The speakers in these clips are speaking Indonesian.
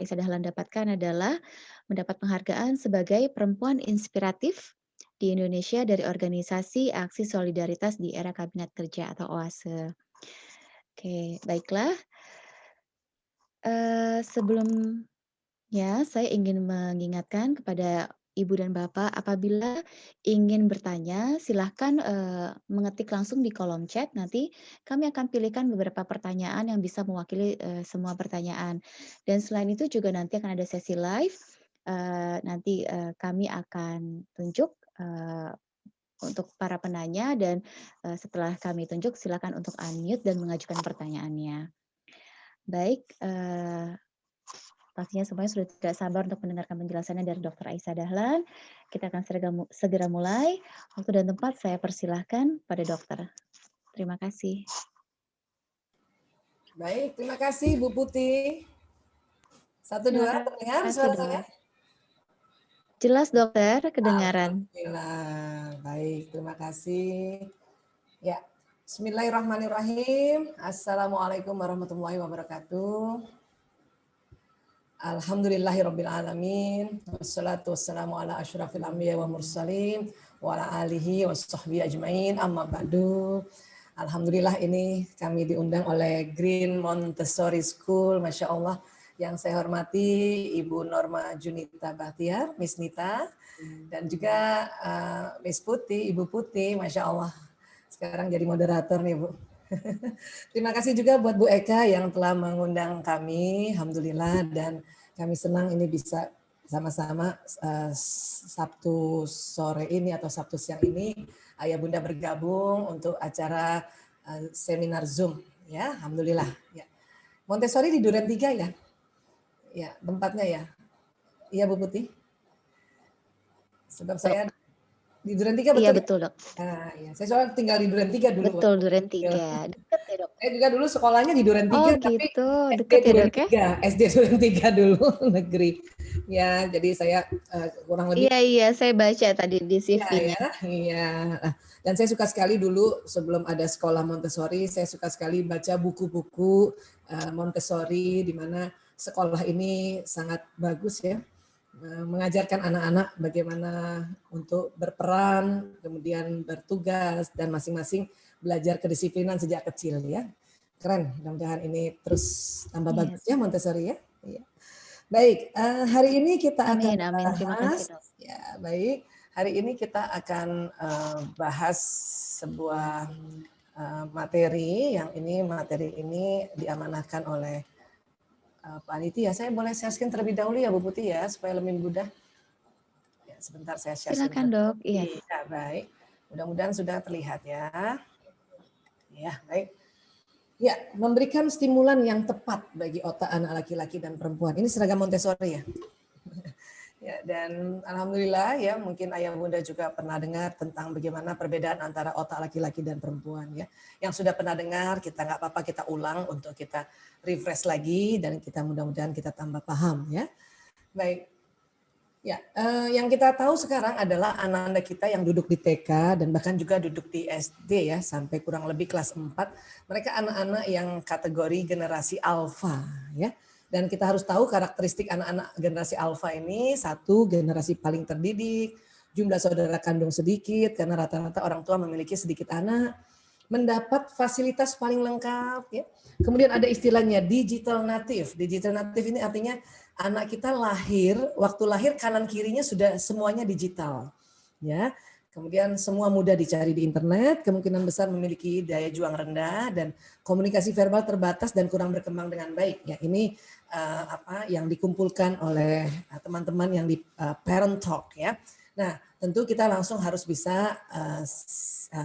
Aisyah Dahlan dapatkan adalah mendapat penghargaan sebagai perempuan inspiratif di Indonesia dari Organisasi Aksi Solidaritas di Era Kabinet Kerja atau OASE. Oke, baiklah. Sebelumnya saya ingin mengingatkan kepada Ibu dan Bapak, apabila ingin bertanya, silahkan mengetik langsung di kolom chat. Nanti kami akan pilihkan beberapa pertanyaan yang bisa mewakili semua pertanyaan. Dan selain itu juga nanti akan ada sesi live. Nanti kami akan tunjuk untuk para penanya dan setelah kami tunjuk, silakan untuk unmute dan mengajukan pertanyaannya. Baik, pastinya semuanya sudah tidak sabar untuk mendengarkan penjelasannya dari Dr. Aisyah Dahlan. Kita akan segera mulai. Waktu dan tempat saya persilahkan pada dokter. Terima kasih. Baik, terima kasih Bu Putih. 1, 2, Terima terdengar kasih, suara Dok. saya? Jelas, dokter, kedengaran. Alhamdulillah. Baik, terima kasih. Ya, Bismillahirrahmanirrahim. Assalamualaikum warahmatullahi wabarakatuh. Alhamdulillahirrabbilalamin. Wassalatu wassalamu ala asyrafil anbiya wa mursalin wa ala alihi wa sahbihi ajmain. Amma ba'du. Alhamdulillah ini kami diundang oleh Green Montessori School. Masya Allah. Yang saya hormati Ibu Norma Junita Bahtiar, Miss Nita. Dan juga Miss Putih, Ibu Putih. Masya Allah. Sekarang jadi moderator nih Bu. Terima kasih juga buat Bu Eka yang telah mengundang kami, alhamdulillah, dan kami senang ini bisa sama-sama Sabtu sore ini atau Sabtu siang ini Ayah Bunda bergabung untuk acara seminar Zoom, ya, alhamdulillah. Ya. Montessori di Duren 3 ya, ya tempatnya ya, iya Bu Putih. Sebab saya di Duren 3 betul. Iya, betul, Dok. Nah, ya. Saya soalnya tinggal di Duren 3 dulu. Betul, Duren 3. Dekat ya, Dok? Saya juga dulu sekolahnya di Duren 3, Oh, tapi gitu. SD Dekat ya, Duren Dok, ya? 3, SD Duren 3 dulu, negeri. Ya, jadi saya kurang lebih. Iya, saya baca tadi di CV-nya. Iya. Dan saya suka sekali dulu sebelum ada sekolah Montessori, saya suka sekali baca buku-buku Montessori, di mana sekolah ini sangat bagus ya, mengajarkan anak-anak bagaimana untuk berperan, kemudian bertugas, dan masing-masing belajar kedisiplinan sejak kecil ya. Keren, mudah-mudahan ini terus tambah bagus ya Montessori ya. Baik, hari ini kita akan Amin. Terima kasih, bahas, Dok. ya baik, hari ini kita akan bahas sebuah materi yang materi ini diamanahkan oleh panitia. Saya boleh share screen terlebih dahulu ya Bu Putih ya, supaya lebih mudah. Ya, sebentar saya share screen. Silakan, Dok. Iya. Ya, baik. Mudah-mudahan sudah terlihat ya. Ya, baik. Ya, memberikan stimulan yang tepat bagi otak anak laki-laki dan perempuan. Ini seragam Montessori ya. Ya, dan alhamdulillah ya, mungkin ayah bunda juga pernah dengar tentang bagaimana perbedaan antara otak laki-laki dan perempuan ya. Yang sudah pernah dengar, kita nggak apa-apa kita ulang untuk kita refresh lagi dan kita mudah-mudahan kita tambah paham ya. Baik. Ya, yang kita tahu sekarang adalah anak-anak kita yang duduk di TK dan bahkan juga duduk di SD ya, sampai kurang lebih kelas 4. Mereka anak-anak yang kategori generasi alfa ya. Dan kita harus tahu karakteristik anak-anak generasi alfa ini, satu, generasi paling terdidik, jumlah saudara kandung sedikit karena rata-rata orang tua memiliki sedikit anak, mendapat fasilitas paling lengkap ya. Kemudian ada istilahnya digital native. Digital native ini artinya anak kita lahir, waktu lahir kanan kirinya sudah semuanya digital. Ya. Kemudian semua mudah dicari di internet, kemungkinan besar memiliki daya juang rendah dan komunikasi verbal terbatas dan kurang berkembang dengan baik. Ya, ini yang dikumpulkan oleh teman-teman yang di Parent Talk ya. Nah, tentu kita langsung harus bisa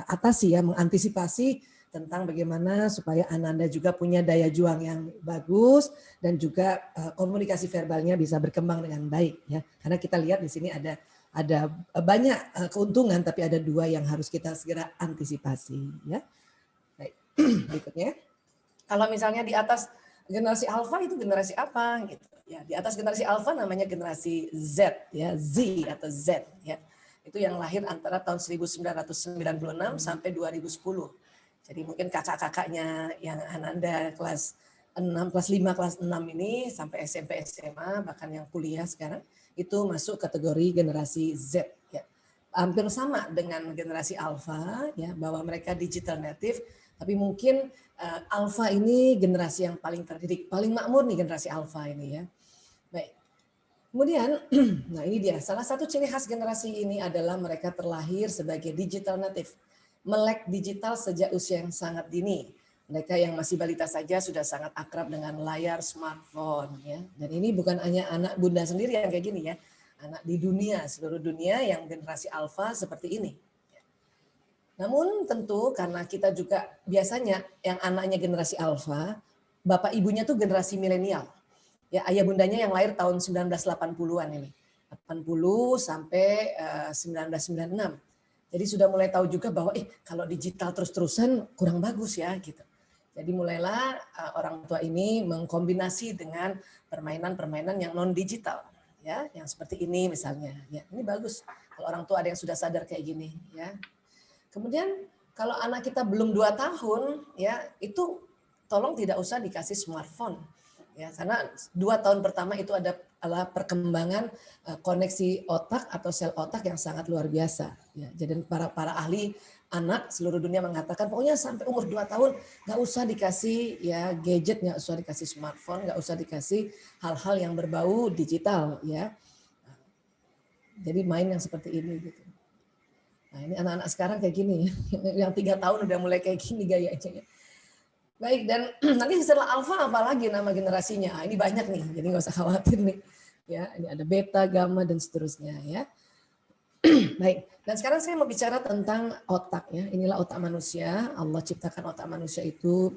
atasi ya, mengantisipasi tentang bagaimana supaya Ananda juga punya daya juang yang bagus dan juga komunikasi verbalnya bisa berkembang dengan baik ya. Karena kita lihat di sini ada banyak keuntungan, tapi ada dua yang harus kita segera antisipasi ya. Baik, berikutnya. Kalau misalnya di atas generasi alfa itu generasi apa gitu ya. Di atas generasi alfa namanya generasi Z ya, Z atau Z ya. Itu yang lahir antara tahun 1996 sampai 2010. Jadi mungkin kakak-kakaknya yang Ananda kelas kelas 5, kelas 6 ini sampai SMP, SMA, bahkan yang kuliah sekarang itu masuk kategori generasi Z ya. Hampir sama dengan generasi Alpha ya, bahwa mereka digital native, tapi mungkin Alpha ini generasi yang paling terdidik, paling makmur nih generasi Alpha ini ya. Baik. Kemudian, nah ini dia, salah satu ciri khas generasi ini adalah mereka terlahir sebagai digital native, melek digital sejak usia yang sangat dini. Mereka yang masih balita saja sudah sangat akrab dengan layar smartphone ya. Dan ini bukan hanya anak bunda sendiri yang kayak gini ya, anak di dunia, seluruh dunia yang generasi alfa seperti ini. Namun tentu karena kita juga biasanya yang anaknya generasi alfa, bapak ibunya tuh generasi milenial. Ya, ayah bundanya yang lahir tahun 1980-an ini. 80 sampai 1996. Jadi sudah mulai tahu juga bahwa kalau digital terus-terusan kurang bagus ya gitu. Jadi mulailah orang tua ini mengkombinasi dengan permainan-permainan yang non digital ya, yang seperti ini misalnya. Ya, ini bagus kalau orang tua ada yang sudah sadar kayak gini ya. Kemudian kalau anak kita belum 2 tahun ya, itu tolong tidak usah dikasih smartphone. Ya, karena 2 tahun pertama itu adalah perkembangan koneksi otak atau sel otak yang sangat luar biasa. Ya, jadi para ahli anak seluruh dunia mengatakan pokoknya sampai umur 2 tahun nggak usah dikasih ya gadget, nggak usah dikasih smartphone, nggak usah dikasih hal-hal yang berbau digital ya. Jadi main yang seperti ini gitu. Nah ini anak-anak sekarang kayak gini, yang 3 tahun udah mulai kayak gini gayanya. Baik, dan nanti setelah alfa apalagi nama generasinya? Ini banyak nih, jadi nggak usah khawatir nih. Ya, ini ada beta, gamma dan seterusnya ya. Baik, dan sekarang saya mau bicara tentang otak ya. Inilah otak manusia. Allah ciptakan otak manusia itu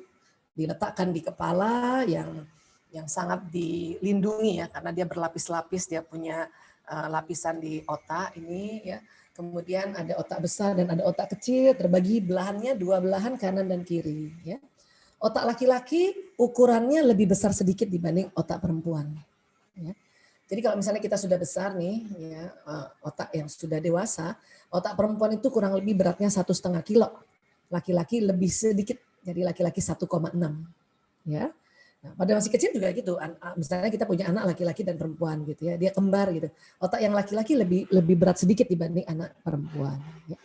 diletakkan di kepala yang sangat dilindungi ya, karena dia berlapis-lapis, dia punya lapisan di otak ini ya. Kemudian ada otak besar dan ada otak kecil, terbagi belahannya 2 belahan kanan dan kiri ya. Otak laki-laki ukurannya lebih besar sedikit dibanding otak perempuan. Ya. Jadi kalau misalnya kita sudah besar nih, ya, otak yang sudah dewasa, otak perempuan itu kurang lebih beratnya 1,5 kilo. Laki-laki lebih sedikit, jadi laki-laki 1,6. Ya. Nah, pada masih kecil juga gitu. Misalnya kita punya anak laki-laki dan perempuan gitu ya, dia kembar gitu. Otak yang laki-laki lebih berat sedikit dibanding anak perempuan. Ya.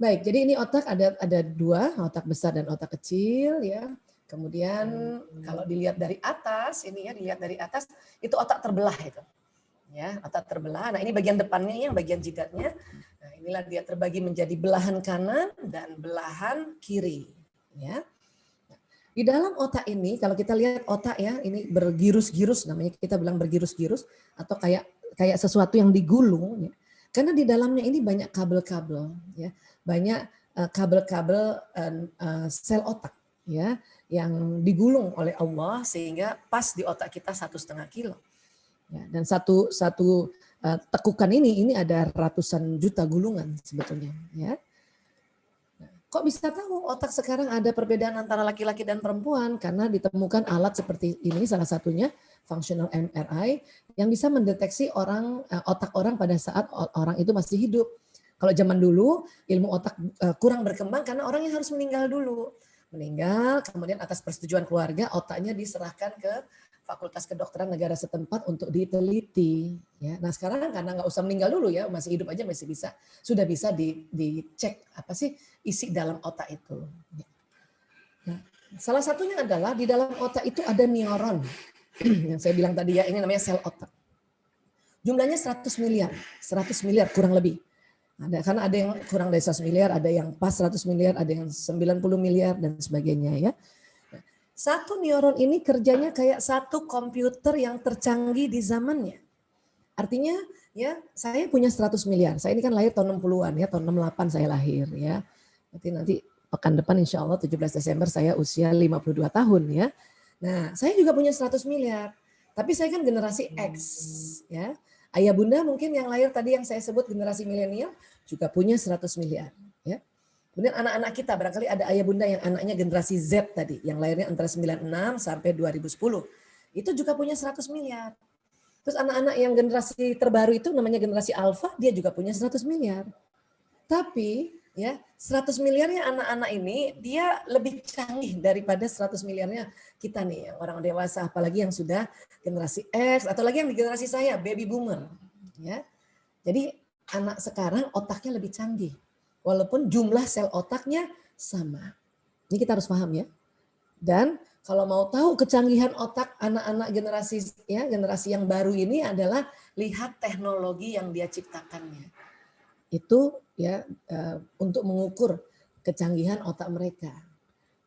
Baik, jadi ini otak ada 2, otak besar dan otak kecil ya. Kemudian kalau dilihat dari atas, ini ya dilihat dari atas, itu otak terbelah itu. Ya, otak terbelah. Nah, ini bagian depannya yang bagian jidatnya. Nah, inilah dia terbagi menjadi belahan kanan dan belahan kiri, ya. Di dalam otak ini kalau kita lihat otak ya, ini bergirus-girus namanya, kita bilang bergirus-girus atau kayak sesuatu yang digulung ya. Karena di dalamnya ini banyak kabel-kabel ya. Banyak kabel-kabel sel otak ya yang digulung oleh Allah sehingga pas di otak kita 1,5 kilo. Ya, dan satu tekukan ini ada ratusan juta gulungan sebetulnya. Ya. Kok bisa tahu otak sekarang ada perbedaan antara laki-laki dan perempuan? Karena ditemukan alat seperti ini, salah satunya functional MRI yang bisa mendeteksi otak orang pada saat orang itu masih hidup. Kalau zaman dulu ilmu otak kurang berkembang karena orangnya harus meninggal dulu. Meninggal, kemudian atas persetujuan keluarga otaknya diserahkan ke Fakultas Kedokteran negara setempat untuk diteliti. Ya, nah sekarang karena nggak usah meninggal dulu ya, masih hidup aja masih bisa, sudah bisa dicek apa sih isi dalam otak itu. Nah, salah satunya adalah di dalam otak itu ada neuron yang saya bilang tadi ya, ini namanya sel otak. Jumlahnya 100 miliar kurang lebih. Karena ada yang kurang dari 100 miliar, ada yang pas 100 miliar, ada yang 90 miliar dan sebagainya ya. Satu neuron ini kerjanya kayak satu komputer yang tercanggih di zamannya. Artinya ya saya punya 100 miliar. Saya ini kan lahir tahun 60-an ya, tahun 68 saya lahir ya. Nanti pekan depan insya Allah 17 Desember saya usia 52 tahun ya. Nah saya juga punya 100 miliar. Tapi saya kan generasi X ya. Ayah bunda mungkin yang lahir tadi yang saya sebut generasi milenial juga punya 100 miliar ya. Kemudian anak-anak kita, barangkali ada ayah bunda yang anaknya generasi Z tadi, yang lahirnya antara 96 sampai 2010. Itu juga punya 100 miliar. Terus anak-anak yang generasi terbaru itu namanya generasi alfa, dia juga punya 100 miliar. Tapi ya 100 miliarnya anak-anak ini dia lebih canggih daripada 100 miliarnya kita nih yang orang dewasa, apalagi yang sudah generasi X atau lagi yang di generasi saya baby boomer, ya. Jadi anak sekarang otaknya lebih canggih, walaupun jumlah sel otaknya sama. Ini kita harus paham ya. Dan kalau mau tahu kecanggihan otak anak-anak generasi yang baru ini adalah lihat teknologi yang dia ciptakannya. Itu ya untuk mengukur kecanggihan otak mereka.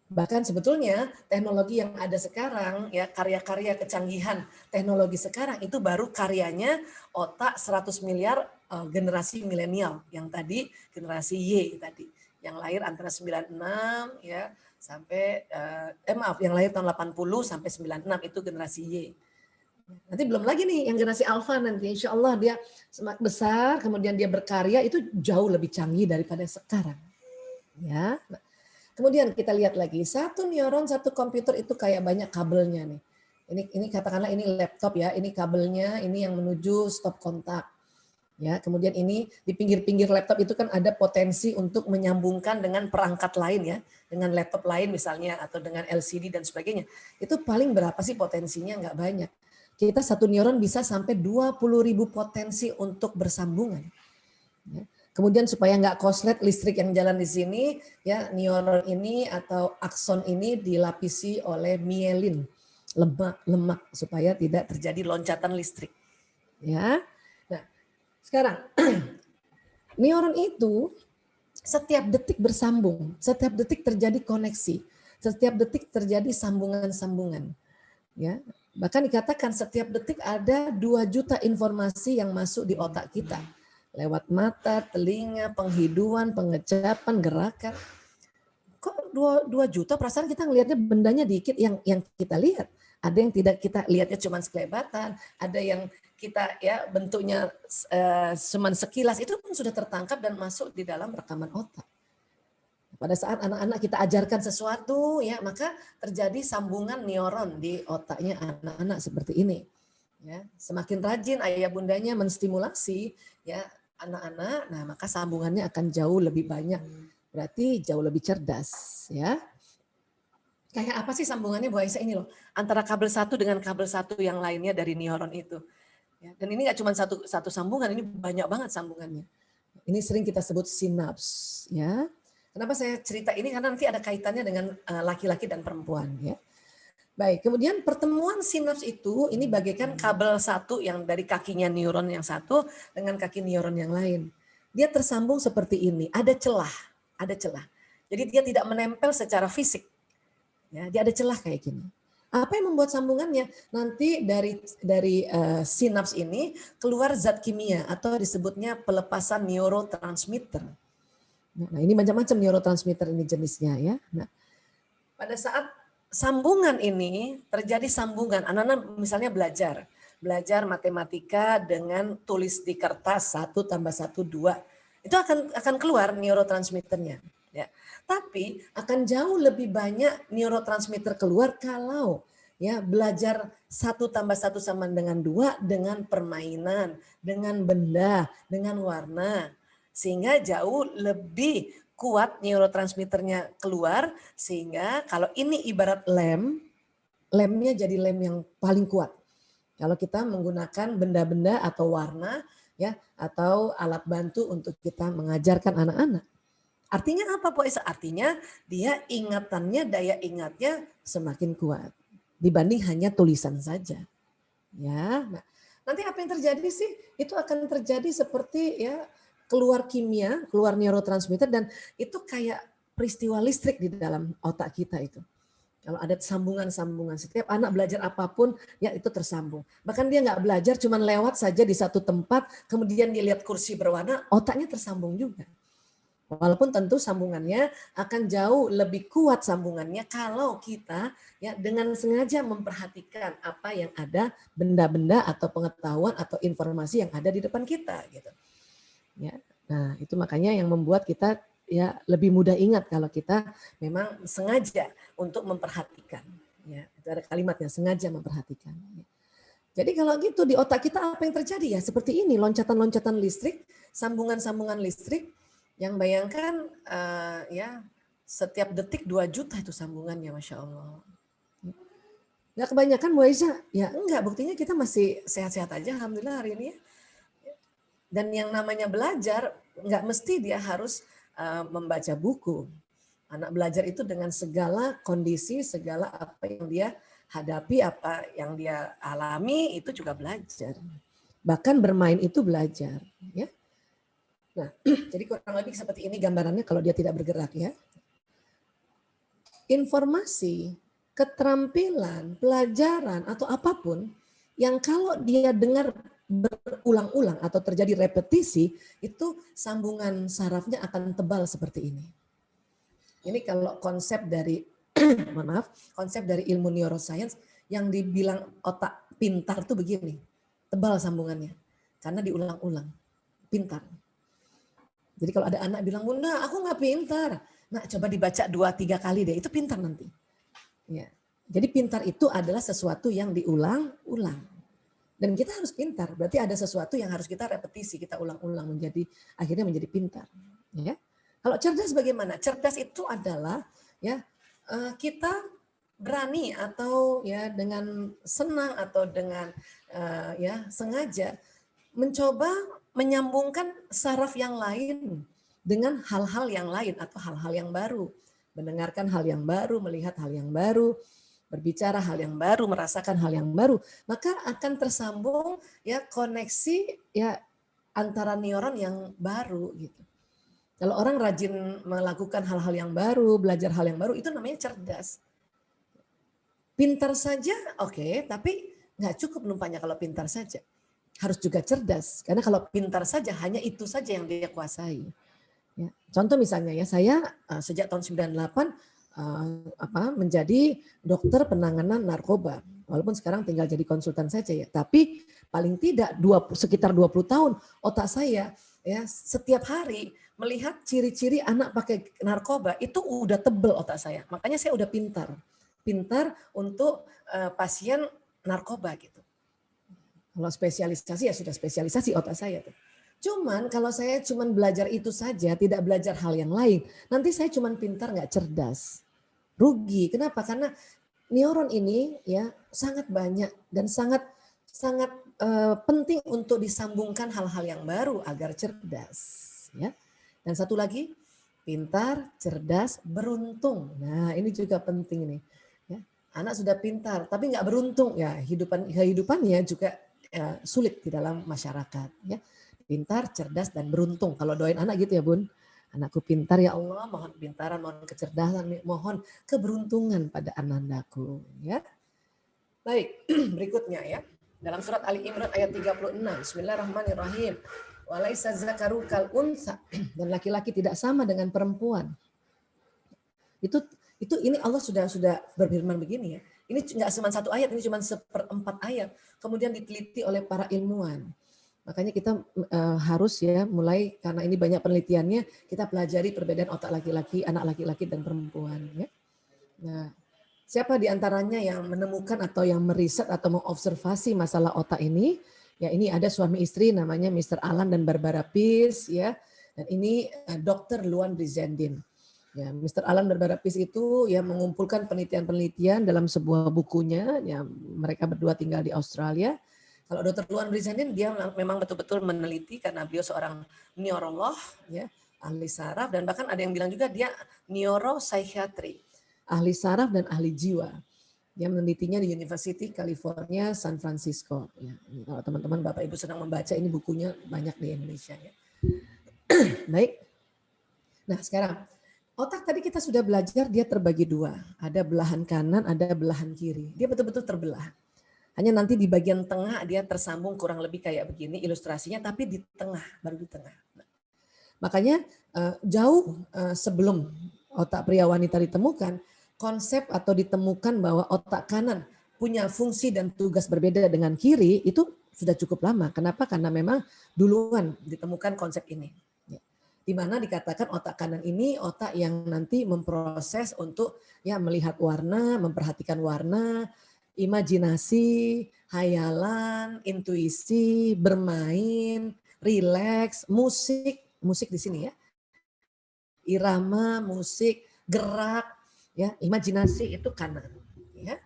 Bahkan sebetulnya teknologi yang ada sekarang, ya karya-karya kecanggihan teknologi sekarang itu baru karyanya otak 100 miliar generasi milenial, yang tadi generasi Y tadi, yang lahir antara 96 ya sampai maaf, yang lahir tahun 80 sampai 96 itu generasi Y. Nanti belum lagi nih yang generasi alfa nanti, insya Allah dia semakin besar, kemudian dia berkarya itu jauh lebih canggih daripada sekarang. Ya. Kemudian kita lihat lagi, satu neuron, satu komputer itu kayak banyak kabelnya nih. Ini katakanlah ini laptop ya, ini kabelnya, ini yang menuju stop kontak. Ya, kemudian ini di pinggir-pinggir laptop itu kan ada potensi untuk menyambungkan dengan perangkat lain ya, dengan laptop lain misalnya atau dengan LCD dan sebagainya. Itu paling berapa sih potensinya? Nggak banyak. Kita satu neuron bisa sampai 20.000 potensi untuk bersambungan. Ya. Kemudian supaya nggak koslet listrik yang jalan di sini, ya neuron ini atau akson ini dilapisi oleh mielin, lemak supaya tidak terjadi loncatan listrik. Ya, nah sekarang neuron itu setiap detik bersambung, setiap detik terjadi koneksi, setiap detik terjadi sambungan-sambungan. Ya, bahkan dikatakan setiap detik ada 2 juta informasi yang masuk di otak kita. Lewat mata, telinga, penghidupan, pengecapan, gerakan. Kok 2 juta perasaan kita ngelihatnya bendanya dikit yang kita lihat. Ada yang tidak kita lihatnya cuma sekelebatan, ada yang kita ya bentuknya cuma sekilas, itu pun sudah tertangkap dan masuk di dalam rekaman otak. Pada saat anak-anak kita ajarkan sesuatu ya, maka terjadi sambungan neuron di otaknya anak-anak seperti ini. Ya, semakin rajin ayah bundanya menstimulasi ya anak-anak, nah maka sambungannya akan jauh lebih banyak. Berarti jauh lebih cerdas ya. Kayak apa sih sambungannya Bu Aisyah ini loh, antara kabel satu dengan kabel satu yang lainnya dari neuron itu. Ya, dan ini nggak cuma satu sambungan, ini banyak banget sambungannya. Ini sering kita sebut sinaps ya. Kenapa saya cerita ini? Karena nanti ada kaitannya dengan laki-laki dan perempuan ya. Baik, kemudian pertemuan sinaps itu ini bagaikan kabel satu yang dari kakinya neuron yang satu dengan kaki neuron yang lain. Dia tersambung seperti ini, ada celah, ada celah. Jadi dia tidak menempel secara fisik. Ya, dia ada celah kayak gini. Apa yang membuat sambungannya? Nanti dari sinaps ini keluar zat kimia atau disebutnya pelepasan neurotransmitter. Nah, ini macam-macam neurotransmitter ini jenisnya ya. Nah, pada saat sambungan ini terjadi sambungan, anak-anak misalnya belajar matematika dengan tulis di kertas 1 tambah 1 2, itu akan keluar neurotransmitternya. Ya. Tapi akan jauh lebih banyak neurotransmitter keluar kalau ya belajar 1 tambah 1 sama dengan 2 dengan permainan, dengan benda, dengan warna, sehingga jauh lebih kuat neurotransmitternya keluar, sehingga kalau ini ibarat lemnya jadi lem yang paling kuat. Kalau kita menggunakan benda-benda atau warna ya atau alat bantu untuk kita mengajarkan anak-anak. Artinya apa Bu Aisyah? Artinya dia ingatannya, daya ingatnya semakin kuat dibanding hanya tulisan saja. Ya, nah, nanti apa yang terjadi sih? Itu akan terjadi seperti ya keluar kimia, keluar neurotransmitter, dan itu kayak peristiwa listrik di dalam otak kita itu. Kalau ada sambungan-sambungan, setiap anak belajar apapun, ya itu tersambung. Bahkan dia nggak belajar, cuman lewat saja di satu tempat, kemudian dia lihat kursi berwarna, otaknya tersambung juga. Walaupun tentu sambungannya akan jauh lebih kuat sambungannya kalau kita ya dengan sengaja memperhatikan apa yang ada, benda-benda atau pengetahuan atau informasi yang ada di depan kita gitu. Ya. Nah, itu makanya yang membuat kita ya lebih mudah ingat kalau kita memang sengaja untuk memperhatikan. Ya, itu ada kalimatnya, sengaja memperhatikan. Jadi kalau gitu di otak kita apa yang terjadi ya? Seperti ini, loncatan-loncatan listrik, sambungan-sambungan listrik, Yang bayangkan ya setiap detik 2 juta itu sambungannya, Masya Allah. Nggak kebanyakan Bu Aisyah? Ya enggak, buktinya kita masih sehat-sehat aja Alhamdulillah hari ini ya. Dan yang namanya belajar, nggak mesti dia harus membaca buku. Anak belajar itu dengan segala kondisi, segala apa yang dia hadapi, apa yang dia alami, itu juga belajar. Bahkan bermain itu belajar. Ya. Nah, jadi kurang lebih seperti ini gambarannya kalau dia tidak bergerak ya. Informasi, keterampilan, pelajaran, atau apapun yang kalau dia dengar berulang-ulang atau terjadi repetisi, itu sambungan sarafnya akan tebal seperti ini. Ini kalau konsep dari, mohon maaf, konsep dari ilmu neuroscience yang dibilang otak pintar tuh begini, tebal sambungannya, karena diulang-ulang, pintar. Jadi kalau ada anak bilang, Bunda aku nggak pintar, nah coba dibaca 2-3 kali deh, itu pintar nanti. Ya. Jadi pintar itu adalah sesuatu yang diulang-ulang. Dan kita harus pintar, berarti ada sesuatu yang harus kita repetisi, kita ulang-ulang menjadi akhirnya menjadi pintar. Ya. Kalau cerdas bagaimana? Cerdas itu adalah ya kita berani atau ya dengan senang atau dengan ya sengaja mencoba menyambungkan saraf yang lain dengan hal-hal yang lain atau hal-hal yang baru. Mendengarkan hal yang baru, melihat hal yang baru, berbicara hal yang baru, merasakan hal yang baru, maka akan tersambung ya koneksi ya antara neuron yang baru gitu. Kalau orang rajin melakukan hal-hal yang baru, belajar hal yang baru, itu namanya cerdas. Pintar saja, oke, tapi nggak cukup numpangnya kalau pintar saja. Harus juga cerdas, karena kalau pintar saja hanya itu saja yang dia kuasai. Ya. Contoh misalnya ya, saya sejak tahun 98 menjadi dokter penanganan narkoba. Walaupun sekarang tinggal jadi konsultan saja ya, tapi paling tidak sekitar 20 tahun otak saya ya setiap hari melihat ciri-ciri anak pakai narkoba itu udah tebel otak saya. Makanya saya udah pintar. Pintar untuk pasien narkoba gitu. Kalau spesialisasi ya sudah spesialisasi otak saya tuh. Cuman kalau saya cuman belajar itu saja, tidak belajar hal yang lain, nanti saya cuman pintar nggak cerdas. Rugi. Kenapa? Karena neuron ini ya sangat banyak dan sangat sangat penting untuk disambungkan hal-hal yang baru agar cerdas. Ya. Dan satu lagi, pintar, cerdas, beruntung. Nah ini juga penting nih. Ya. Anak sudah pintar tapi nggak beruntung, ya kehidupannya juga ya, sulit di dalam masyarakat. Ya. Pintar, cerdas, dan beruntung. Kalau doain anak gitu ya Bun. Anakku pintar ya Allah, mohon kepintaran, mohon kecerdasan, mohon keberuntungan pada anandaku. Ya. Baik, berikutnya ya. Dalam surat Ali Imran ayat 36. Bismillahirrahmanirrahim. Walaisa zakaru kal unsa, dan laki-laki tidak sama dengan perempuan. Itu ini Allah sudah berfirman begini ya. Ini nggak cuma satu ayat, ini cuma 1/4 ayat. Kemudian diteliti oleh para ilmuwan. Makanya kita harus ya mulai, karena ini banyak penelitiannya, kita pelajari perbedaan otak laki-laki, anak laki-laki dan perempuan. Ya. Nah, siapa di antaranya yang menemukan atau yang meriset atau mengobservasi masalah otak ini? Ya ini ada suami istri namanya Mr. Alan dan Barbara Pease ya. Dan ini Dr. Luan Brizendin. Ya, Mr. Alan Barbara Pease itu ya mengumpulkan penelitian-penelitian dalam sebuah bukunya. Ya, mereka berdua tinggal di Australia. Kalau Dr. Luan Brizendin dia memang betul-betul meneliti karena beliau seorang neurolog, ya, ahli saraf, dan bahkan ada yang bilang juga dia neuropsychiatry, ahli saraf dan ahli jiwa. Dia menelitinya di University California San Francisco. Ya, kalau teman-teman Bapak Ibu sedang membaca ini bukunya banyak di Indonesia. Ya. Baik. Nah sekarang otak tadi kita sudah belajar dia terbagi dua. Ada belahan kanan, ada belahan kiri. Dia betul-betul terbelah. Hanya nanti di bagian tengah dia tersambung kurang lebih kayak begini ilustrasinya, tapi di tengah, baru di tengah. Makanya jauh sebelum otak pria wanita ditemukan, konsep atau ditemukan bahwa otak kanan punya fungsi dan tugas berbeda dengan kiri itu sudah cukup lama. Kenapa? Karena memang duluan ditemukan konsep ini. Di mana dikatakan otak kanan ini otak yang nanti memproses untuk ya melihat warna, memperhatikan warna, imajinasi, hayalan, intuisi, bermain, rileks, musik di sini ya. Irama, musik, gerak, ya, imajinasi itu kanan. Ya.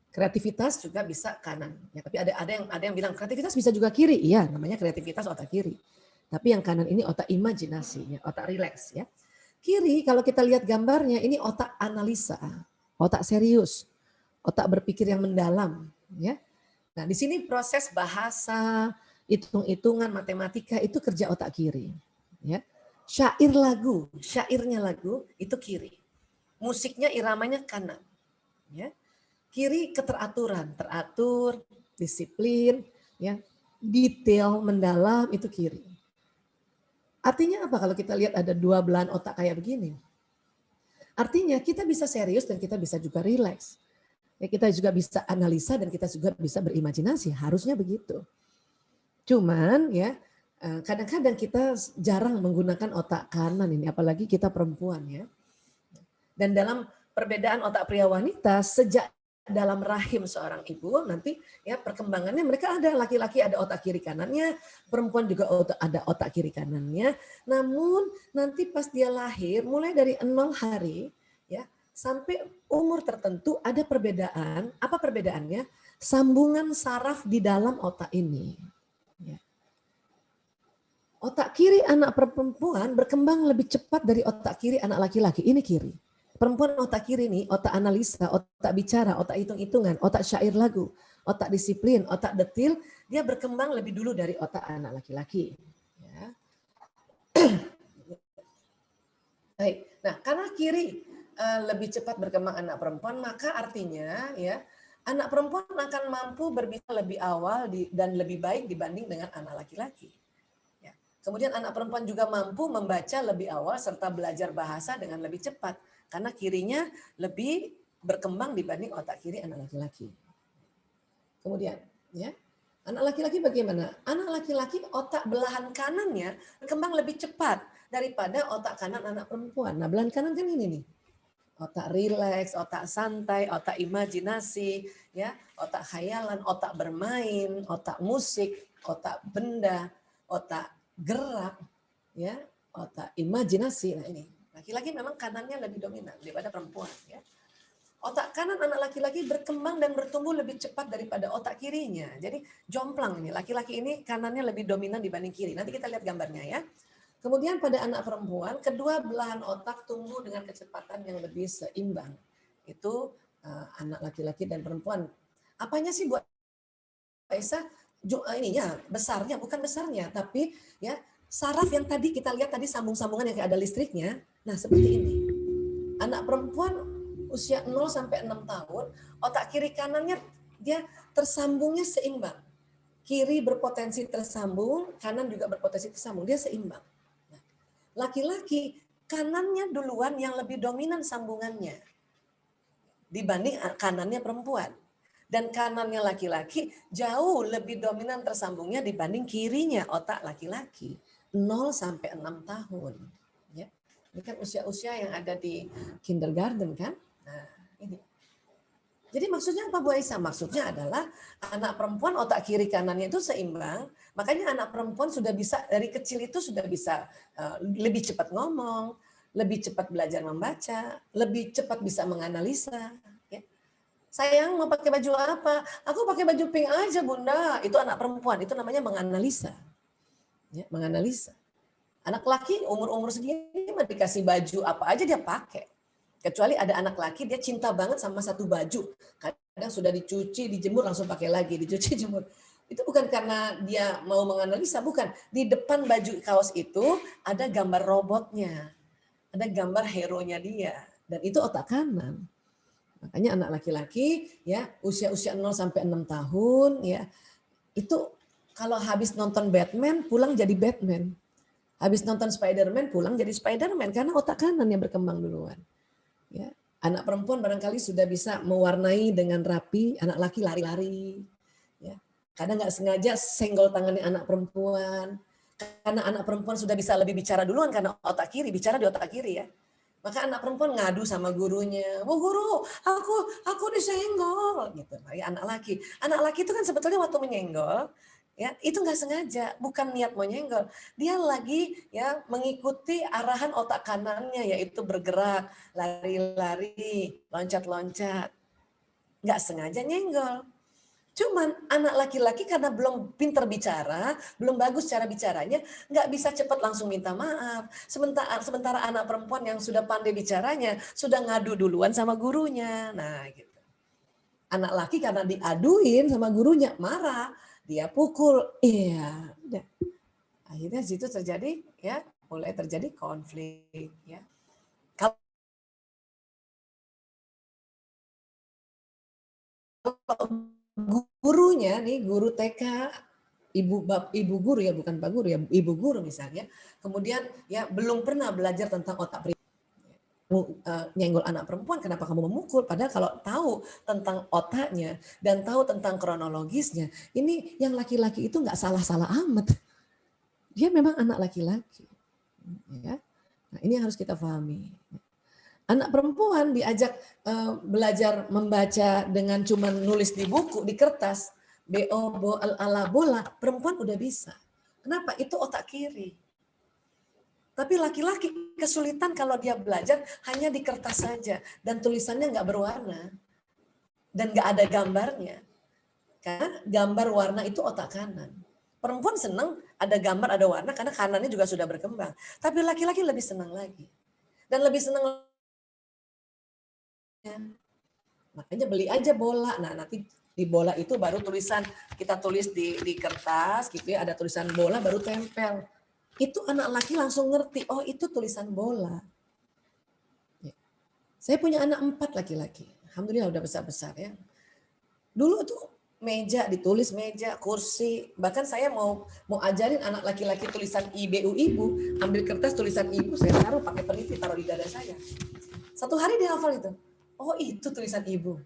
Kreativitas juga bisa kanan. Ya, tapi ada yang bilang kreativitas bisa juga kiri. Iya, namanya kreativitas otak kiri. Tapi yang kanan ini otak imajinasi, ya, otak rileks. Ya. Kiri kalau kita lihat gambarnya ini otak analisa, otak serius, otak berpikir yang mendalam. Ya. Nah di sini proses bahasa, hitung-hitungan, matematika itu kerja otak kiri. Ya. Syairnya lagu itu kiri. Musiknya iramanya kanan. Ya. Kiri keteraturan, teratur, disiplin, ya, detail, mendalam itu kiri. Artinya apa kalau kita lihat ada dua belahan otak kayak begini? Artinya kita bisa serius dan kita bisa juga rileks. Ya, kita juga bisa analisa dan kita juga bisa berimajinasi, harusnya begitu. Cuman ya kadang-kadang kita jarang menggunakan otak kanan ini, apalagi kita perempuan ya. Dan dalam perbedaan otak pria wanita sejak dalam rahim seorang ibu nanti ya perkembangannya mereka ada laki-laki ada otak kiri kanannya, perempuan juga ada otak kiri kanannya. Namun nanti pas dia lahir mulai dari 0 hari ya sampai umur tertentu ada perbedaan. Apa perbedaannya? Sambungan saraf di dalam otak ini. Ya. Otak kiri anak perempuan berkembang lebih cepat dari otak kiri anak laki-laki. Ini kiri. Perempuan otak kiri nih, otak analisa, otak bicara, otak hitung-hitungan, otak syair lagu, otak disiplin, otak detil, dia berkembang lebih dulu dari otak anak laki-laki. Ya. Baik, nah karena kiri lebih cepat berkembang anak perempuan, maka artinya ya anak perempuan akan mampu berbicara lebih awal dan lebih baik dibanding dengan anak laki-laki. Ya. Kemudian anak perempuan juga mampu membaca lebih awal serta belajar bahasa dengan lebih cepat. Karena kirinya lebih berkembang dibanding otak kiri anak laki-laki. Kemudian, ya, anak laki-laki bagaimana? Anak laki-laki otak belahan kanannya berkembang lebih cepat daripada otak kanan anak perempuan. Nah, belahan kanan kan ini nih. Otak rileks, otak santai, otak imajinasi, ya, otak khayalan, otak bermain, otak musik, otak benda, otak gerak, ya, otak imajinasi. Nah, ini. Laki-laki memang kanannya lebih dominan daripada perempuan. Ya. Otak kanan anak laki-laki berkembang dan bertumbuh lebih cepat daripada otak kirinya. Jadi jomplang ini, laki-laki ini kanannya lebih dominan dibanding kiri. Nanti kita lihat gambarnya ya. Kemudian pada anak perempuan, kedua belahan otak tumbuh dengan kecepatan yang lebih seimbang. Itu anak laki-laki dan perempuan. Apanya sih buat Aisyah? Ininya besarnya, bukan besarnya, tapi ya saraf yang tadi kita lihat tadi sambung-sambungan yang kayak ada listriknya. Nah, seperti ini. Anak perempuan usia 0 sampai 6 tahun, otak kiri kanannya dia tersambungnya seimbang. Kiri berpotensi tersambung, kanan juga berpotensi tersambung, dia seimbang. Laki-laki kanannya duluan yang lebih dominan sambungannya dibanding kanannya perempuan. Dan kanannya laki-laki jauh lebih dominan tersambungnya dibanding kirinya otak laki-laki. 0 sampai 6 tahun. Ya. Ini kan usia-usia yang ada di kindergarten kan. Nah, ini. Jadi maksudnya apa Bu Aisyah? Maksudnya adalah anak perempuan otak kiri kanannya itu seimbang. Makanya anak perempuan sudah bisa dari kecil itu sudah bisa lebih cepat ngomong, lebih cepat belajar membaca, lebih cepat bisa menganalisa. Ya. Sayang mau pakai baju apa? Aku pakai baju pink aja Bunda. Itu anak perempuan, itu namanya menganalisa. Ya, menganalisa. Anak laki umur-umur segini mah dikasih baju apa aja dia pakai. Kecuali ada anak laki dia cinta banget sama satu baju. Kadang sudah dicuci, dijemur langsung pakai lagi, dicuci, jemur. Itu bukan karena dia mau menganalisa, bukan. Di depan baju kaos itu ada gambar robotnya. Ada gambar hero-nya dia. Dan itu otak kanan. Makanya anak laki-laki ya usia-usia 0 sampai 6 tahun ya itu kalau habis nonton Batman pulang jadi Batman. Habis nonton Spider-Man pulang jadi Spider-Man karena otak kanan yang berkembang duluan. Ya. Anak perempuan barangkali sudah bisa mewarnai dengan rapi, anak laki lari-lari. Ya. Kadang nggak sengaja senggol tangannya anak perempuan. Karena anak perempuan sudah bisa lebih bicara duluan karena otak kiri, bicara di otak kiri ya. Maka anak perempuan ngadu sama gurunya, "Bu guru, aku disenggol." Gitu. Anak laki. Anak laki itu kan sebetulnya waktu menyenggol, Ya, itu nggak sengaja, bukan niat mau nyenggol. Dia lagi ya mengikuti arahan otak kanannya, yaitu bergerak, lari-lari, loncat-loncat. Nggak sengaja nyenggol. Cuman anak laki-laki karena belum pinter bicara, belum bagus cara bicaranya, nggak bisa cepat langsung minta maaf. Sementara anak perempuan yang sudah pandai bicaranya, sudah ngadu duluan sama gurunya. Nah, gitu. Anak laki karena diaduin sama gurunya, marah, dia pukul. Iya, udah. Akhirnya situ terjadi ya, mulai terjadi konflik ya. Kalau gurunya nih, guru TK, ibu guru ya, bukan pak guru ya, ibu guru misalnya, kemudian ya belum pernah belajar tentang otak pribadi, nyenggol anak perempuan, kenapa kamu memukul? Padahal kalau tahu tentang otaknya dan tahu tentang kronologisnya, ini yang laki-laki itu nggak salah-salah amat. Dia memang anak laki-laki. Ya. Nah, ini yang harus kita pahami. Anak perempuan diajak belajar membaca dengan cuma nulis di buku, di kertas, BO, ala bola, perempuan udah bisa. Kenapa? Itu otak kiri. Tapi laki-laki kesulitan kalau dia belajar hanya di kertas saja dan tulisannya nggak berwarna dan nggak ada gambarnya. Karena gambar warna itu otak kanan. Perempuan senang ada gambar, ada warna karena kanannya juga sudah berkembang. Tapi laki-laki lebih senang lagi. Dan lebih senang, makanya beli aja bola. Nah, nanti di bola itu baru tulisan, kita tulis di kertas gitu ya, ada tulisan bola baru tempel. Itu anak laki langsung ngerti, oh itu tulisan bola. Ya. Saya punya anak 4 laki-laki. Alhamdulillah udah besar-besar ya. Dulu tuh meja ditulis, meja, kursi. Bahkan saya mau ajarin anak laki-laki tulisan ibu, ambil kertas tulisan ibu, saya taruh pakai peniti, taruh di dada saya. Satu hari dia hafal itu. Oh itu tulisan ibu.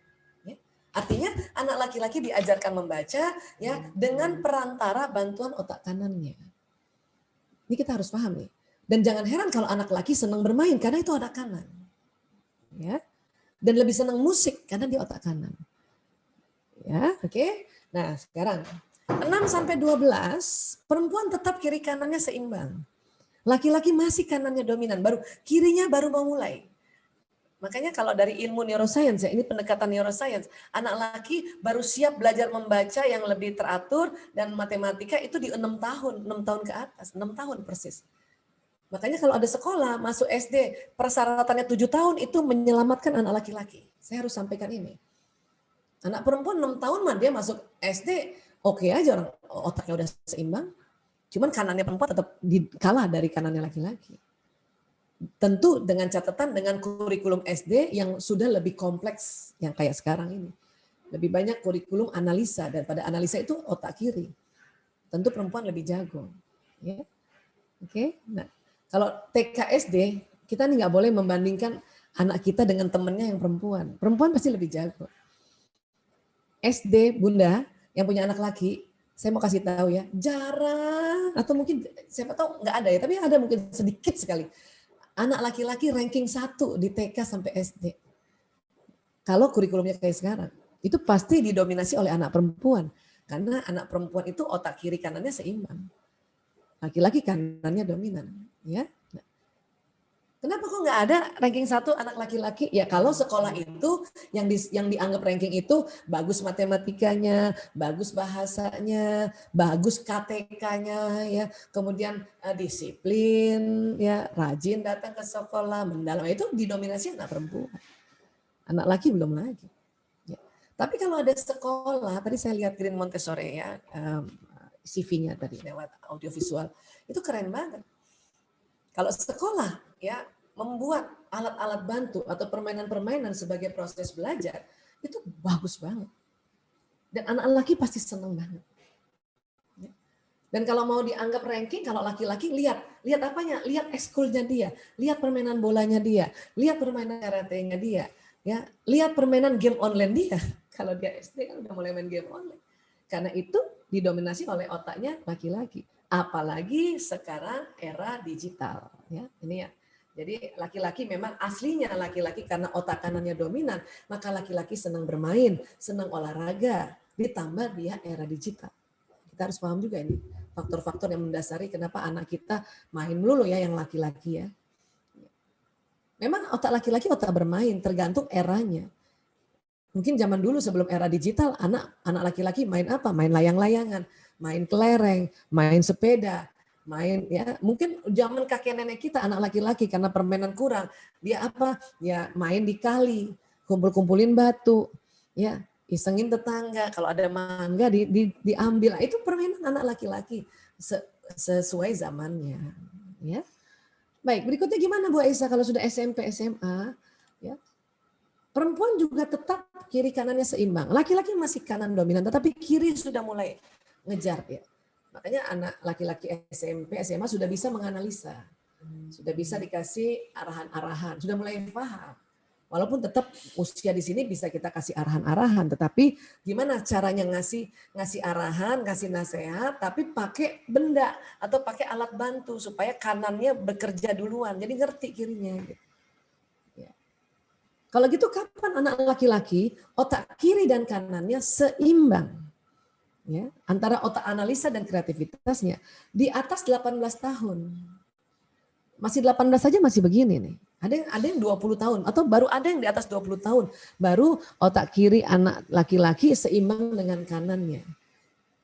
Ya. Artinya anak laki-laki diajarkan membaca ya dengan perantara bantuan otak kanannya. Ini kita harus paham nih. Dan jangan heran kalau anak laki senang bermain karena itu otak kanan. Ya. Dan lebih senang musik karena di otak kanan. Ya, oke. Nah, sekarang 6 sampai 12 perempuan tetap kiri kanannya seimbang. Laki-laki masih kanannya dominan, kirinya baru mau mulai. Makanya kalau dari ilmu neuroscience, ya, ini pendekatan neuroscience, anak laki baru siap belajar membaca yang lebih teratur dan matematika itu di 6 tahun, 6 tahun ke atas, 6 tahun persis. Makanya kalau ada sekolah masuk SD, persyaratannya 7 tahun itu menyelamatkan anak laki-laki. Saya harus sampaikan ini. Anak perempuan 6 tahun mah dia masuk SD, oke aja, orang otaknya udah seimbang. Cuman kanannya perempuan tetap kalah dari kanannya laki-laki. Tentu dengan catatan dengan kurikulum SD yang sudah lebih kompleks yang kayak sekarang ini. Lebih banyak kurikulum analisa, dan pada analisa itu otak kiri. Tentu perempuan lebih jago. Ya. Oke. Nah, kalau TK SD kita nih nggak boleh membandingkan anak kita dengan temennya yang perempuan. Perempuan pasti lebih jago. SD Bunda yang punya anak laki, saya mau kasih tahu ya, jarang atau mungkin siapa tahu nggak ada ya, tapi ada mungkin sedikit sekali anak laki-laki ranking 1 di TK sampai SD. Kalau kurikulumnya kayak sekarang, itu pasti didominasi oleh anak perempuan. Karena anak perempuan itu otak kiri kanannya seimbang. Laki-laki kanannya dominan. Ya. Kenapa kok nggak ada ranking 1 anak laki-laki? Ya kalau sekolah itu yang dianggap ranking itu bagus matematikanya, bagus bahasanya, bagus KTK-nya, ya, kemudian disiplin, ya, rajin datang ke sekolah, mendalam, itu didominasi anak perempuan. Anak laki belum lagi. Ya. Tapi kalau ada sekolah, tadi saya lihat Green Montessori ya, CV-nya tadi lewat audiovisual, itu keren banget. Kalau sekolah ya membuat alat-alat bantu atau permainan-permainan sebagai proses belajar, itu bagus banget. Dan anak laki pasti senang banget. Dan kalau mau dianggap ranking, kalau laki-laki lihat apanya? Lihat ekskulnya dia, lihat permainan bolanya dia, lihat permainan karatenya dia, ya, lihat permainan game online dia. Kalau dia SD kan udah mulai main game online. Karena itu didominasi oleh otaknya laki-laki. Apalagi sekarang era digital, ya. Ini ya. Jadi laki-laki memang aslinya laki-laki karena otak kanannya dominan, maka laki-laki senang bermain, senang olahraga, ditambah dia era digital. Kita harus paham juga ini faktor-faktor yang mendasari kenapa anak kita main melulu ya yang laki-laki ya. Memang otak laki-laki otak bermain, tergantung eranya. Mungkin zaman dulu sebelum era digital, anak laki-laki main apa? Main layang-layangan, main kelereng, main sepeda, main ya. Mungkin zaman kakek nenek kita anak laki-laki karena permainan kurang, dia apa? Ya main di kali, kumpul-kumpulin batu, ya isengin tetangga. Kalau ada mangga diambil. Itu permainan anak laki-laki sesuai zamannya, ya. Baik, berikutnya gimana Bu Aisyah kalau sudah SMP, SMA? Ya, perempuan juga tetap kiri kanannya seimbang. Laki-laki masih kanan dominan, tetapi kiri sudah mulai ngejar ya. Makanya anak laki-laki SMP, SMA sudah bisa menganalisa, sudah bisa dikasih arahan-arahan, sudah mulai paham. Walaupun tetap usia di sini bisa kita kasih arahan-arahan, tetapi gimana caranya ngasih arahan, ngasih nasihat, tapi pakai benda atau pakai alat bantu supaya kanannya bekerja duluan, jadi ngerti kirinya. Ya. Kalau gitu kapan anak laki-laki otak kiri dan kanannya seimbang? Ya, antara otak analisa dan kreativitasnya di atas 18 tahun. Masih 18 saja masih begini nih. Ada yang 20 tahun atau baru ada yang di atas 20 tahun. Baru otak kiri anak laki-laki seimbang dengan kanannya.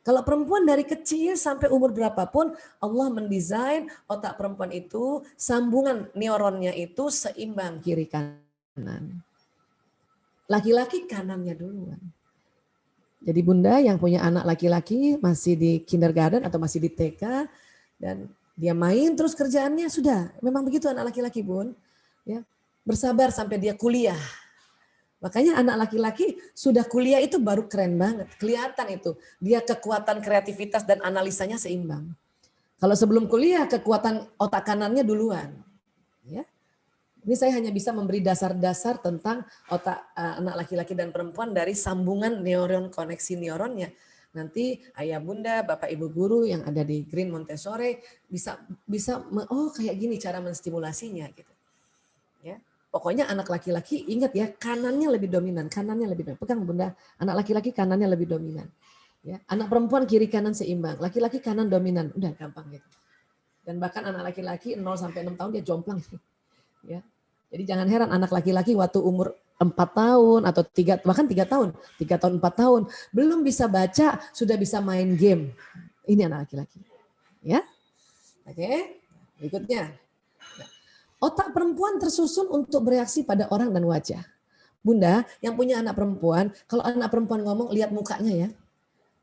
Kalau perempuan dari kecil sampai umur berapapun Allah mendesain otak perempuan itu sambungan neuronnya itu seimbang kiri kanan. Laki-laki kanannya duluan. Jadi bunda yang punya anak laki-laki masih di kindergarten atau masih di TK dan dia main terus kerjaannya sudah. Memang begitu anak laki-laki bun. Ya, bersabar sampai dia kuliah. Makanya anak laki-laki sudah kuliah itu baru keren banget. Kelihatan itu. Dia kekuatan kreativitas dan analisanya seimbang. Kalau sebelum kuliah kekuatan otak kanannya duluan. Ya. Ini saya hanya bisa memberi dasar-dasar tentang otak anak laki-laki dan perempuan dari sambungan neuron, koneksi neuronnya. Nanti ayah bunda, bapak ibu guru yang ada di Green Montessori bisa oh kayak gini cara menstimulasinya gitu. Ya. Pokoknya anak laki-laki ingat ya kanannya lebih dominan, Pegang bunda, anak laki-laki kanannya lebih dominan. Ya. Anak perempuan kiri kanan seimbang, laki-laki kanan dominan, udah gampang gitu. Dan bahkan anak laki-laki 0 sampai 6 tahun dia jomplang. Ya. Jadi jangan heran anak laki-laki waktu umur 4 tahun atau 3 bahkan 3 tahun, 3 tahun 4 tahun belum bisa baca sudah bisa main game. Ini anak laki-laki. Ya. Oke. Berikutnya. Otak perempuan tersusun untuk bereaksi pada orang dan wajah. Bunda, yang punya anak perempuan, kalau anak perempuan ngomong lihat mukanya ya.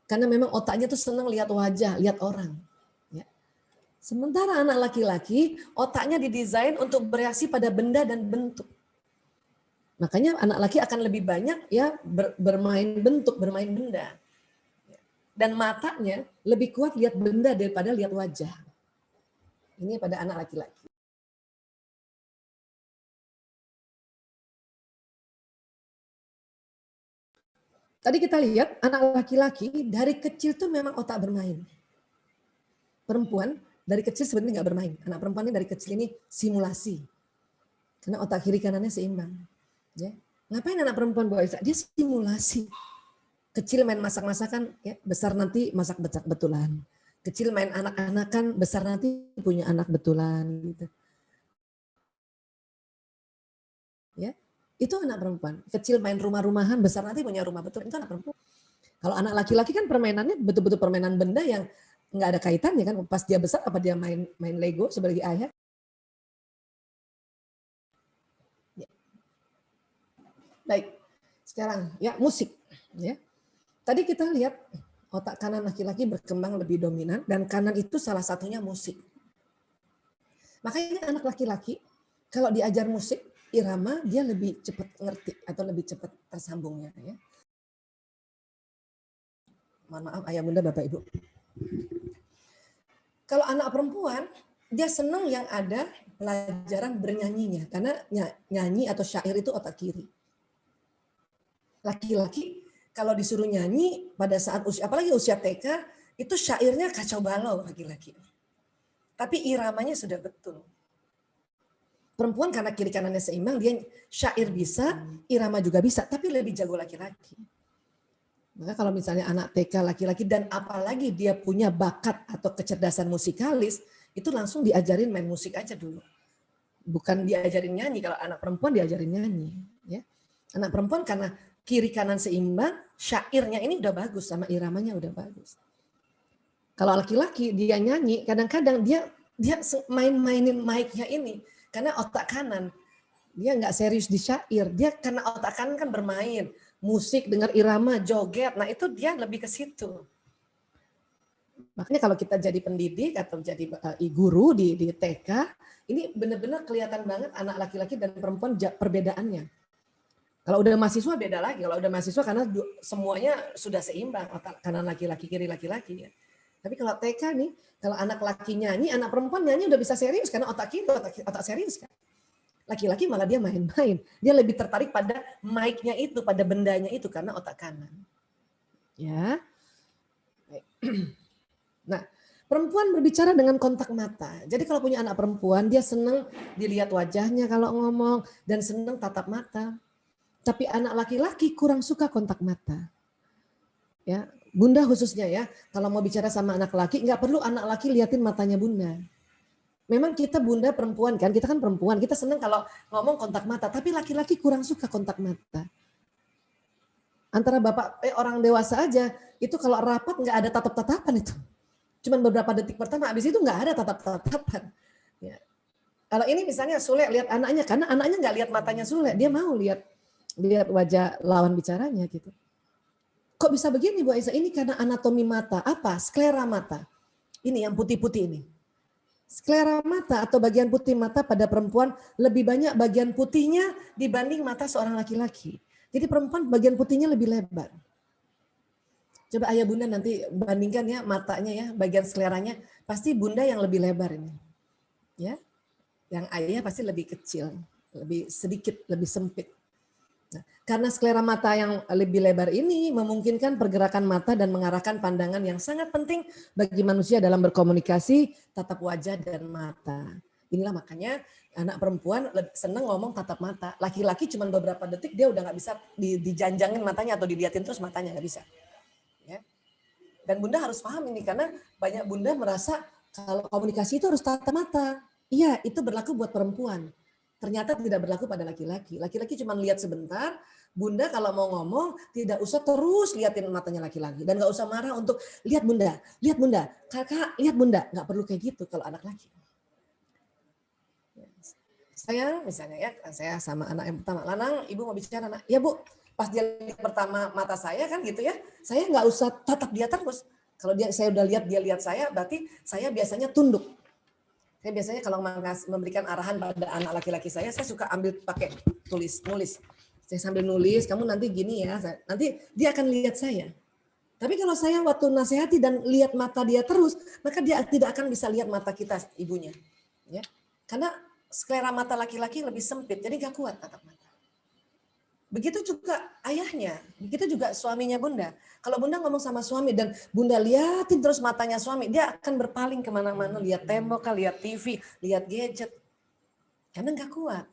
Karena memang otaknya tuh senang lihat wajah, lihat orang. Ya. Sementara anak laki-laki, otaknya didesain untuk bereaksi pada benda dan bentuk. Makanya anak laki akan lebih banyak ya bermain bentuk, bermain benda. Dan matanya lebih kuat lihat benda daripada lihat wajah. Ini pada anak laki-laki. Tadi kita lihat anak laki-laki dari kecil tuh memang otak bermain. Perempuan dari kecil sebenarnya nggak bermain. Anak perempuan ini dari kecil ini simulasi. Karena otak kiri kanannya seimbang. Ya. Ngapain anak perempuan Bu Aisyah? Dia simulasi. Kecil main masak-masakan, ya, besar nanti masak-masak betulan. Kecil main anak-anakan, besar nanti punya anak betulan. Gitu. Ya, itu anak perempuan. Kecil main rumah-rumahan, besar nanti punya rumah betulan. Itu anak perempuan. Kalau anak laki-laki kan permainannya betul-betul permainan benda yang nggak ada kaitannya kan. Pas dia besar apa dia main Lego sebagai ayah. Ya. Baik, sekarang ya musik. Ya. Tadi kita lihat otak kanan laki-laki berkembang lebih dominan dan kanan itu salah satunya musik. Makanya anak laki-laki kalau diajar musik irama dia lebih cepat ngerti atau lebih cepat tersambungnya ya. Mohon maaf ayah bunda bapak ibu. Kalau anak perempuan dia senang yang ada pelajaran bernyanyinya karena nyanyi atau syair itu otak kiri. Laki-laki kalau disuruh nyanyi pada saat usia, apalagi usia TK, itu syairnya kacau balau laki-laki. Tapi iramanya sudah betul. Perempuan karena kiri kanannya seimbang, dia syair bisa, irama juga bisa, tapi lebih jago laki-laki. Maka kalau misalnya anak TK laki-laki dan apalagi dia punya bakat atau kecerdasan musikalis, itu langsung diajarin main musik aja dulu. Bukan diajarin nyanyi, kalau anak perempuan diajarin nyanyi. Ya. Anak perempuan karena kiri kanan seimbang, syairnya ini udah bagus sama iramanya udah bagus. Kalau laki-laki dia nyanyi, kadang-kadang dia main-mainin mic-nya ini karena otak kanan. Dia nggak serius di syair, dia karena otak kanan kan bermain, musik, dengar irama, joget. Nah itu dia lebih ke situ. Makanya kalau kita jadi pendidik atau jadi guru di TK, ini benar-benar kelihatan banget anak laki-laki dan perempuan perbedaannya. Kalau udah mahasiswa beda lagi. Kalau udah mahasiswa karena semuanya sudah seimbang, otak kanan laki-laki, kiri laki-laki ya. Tapi kalau TK nih, kalau anak laki nyanyi, anak perempuan nyanyi udah bisa serius karena otak kiri, otak serius kan. Laki-laki malah dia main-main. Dia lebih tertarik pada mic-nya itu, pada bendanya itu karena otak kanan. Ya. Nah, perempuan berbicara dengan kontak mata. Jadi kalau punya anak perempuan, dia senang dilihat wajahnya kalau ngomong dan senang tatap mata. Tapi anak laki-laki kurang suka kontak mata. Ya, bunda khususnya ya, kalau mau bicara sama anak laki, nggak perlu anak laki liatin matanya bunda. Memang kita bunda perempuan kan, kita kan perempuan, kita senang kalau ngomong kontak mata, tapi laki-laki kurang suka kontak mata. Antara bapak orang dewasa aja, itu kalau rapat nggak ada tatap-tatapan itu. Cuman beberapa detik pertama, habis itu nggak ada tatap-tatapan. Ya. Kalau ini misalnya Sule lihat anaknya, karena anaknya nggak lihat matanya Sule, dia mau lihat wajah lawan bicaranya gitu. Kok bisa begini Bu Aisyah? Ini karena anatomi mata, apa? Sklera mata. Ini yang putih-putih ini. Sklera mata atau bagian putih mata pada perempuan lebih banyak bagian putihnya dibanding mata seorang laki-laki. Jadi perempuan bagian putihnya lebih lebar. Coba ayah bunda nanti bandingkan ya matanya ya, bagian skleranya. Pasti bunda yang lebih lebar ini. Ya, yang ayah pasti lebih kecil, lebih sedikit, lebih sempit. Nah, karena sklera mata yang lebih lebar ini memungkinkan pergerakan mata dan mengarahkan pandangan yang sangat penting bagi manusia dalam berkomunikasi, tatap wajah dan mata. Inilah makanya anak perempuan senang ngomong tatap mata. Laki-laki cuma beberapa detik dia udah nggak bisa dijanjangin matanya atau diliatin terus matanya, nggak bisa. Ya. Dan bunda harus paham ini karena banyak bunda merasa kalau komunikasi itu harus tatap mata. Iya, itu berlaku buat perempuan. Ternyata tidak berlaku pada laki-laki. Laki-laki cuma lihat sebentar, bunda kalau mau ngomong tidak usah terus liatin matanya laki-laki. Dan nggak usah marah untuk lihat bunda, kakak lihat bunda. Nggak perlu kayak gitu kalau anak laki. Saya misalnya ya, saya sama anak yang pertama, Lanang ibu mau bicara nak. Ya bu, pas dia lihat pertama mata saya kan gitu ya, saya nggak usah tatap dia terus. Kalau saya udah lihat dia lihat saya, berarti saya biasanya tunduk. Saya biasanya kalau memberikan arahan pada anak laki-laki saya suka ambil pakai nulis. Saya sambil nulis, kamu nanti gini ya, nanti dia akan lihat saya. Tapi kalau saya waktu nasihati dan lihat mata dia terus, maka dia tidak akan bisa lihat mata kita ibunya. Ya, karena sklera mata laki-laki lebih sempit, jadi gak kuat tatap mata. Begitu juga ayahnya, begitu juga suaminya bunda. Kalau bunda ngomong sama suami dan bunda liatin terus matanya suami, dia akan berpaling kemana-mana, lihat tembok, lihat TV, lihat gadget. Karena nggak kuat.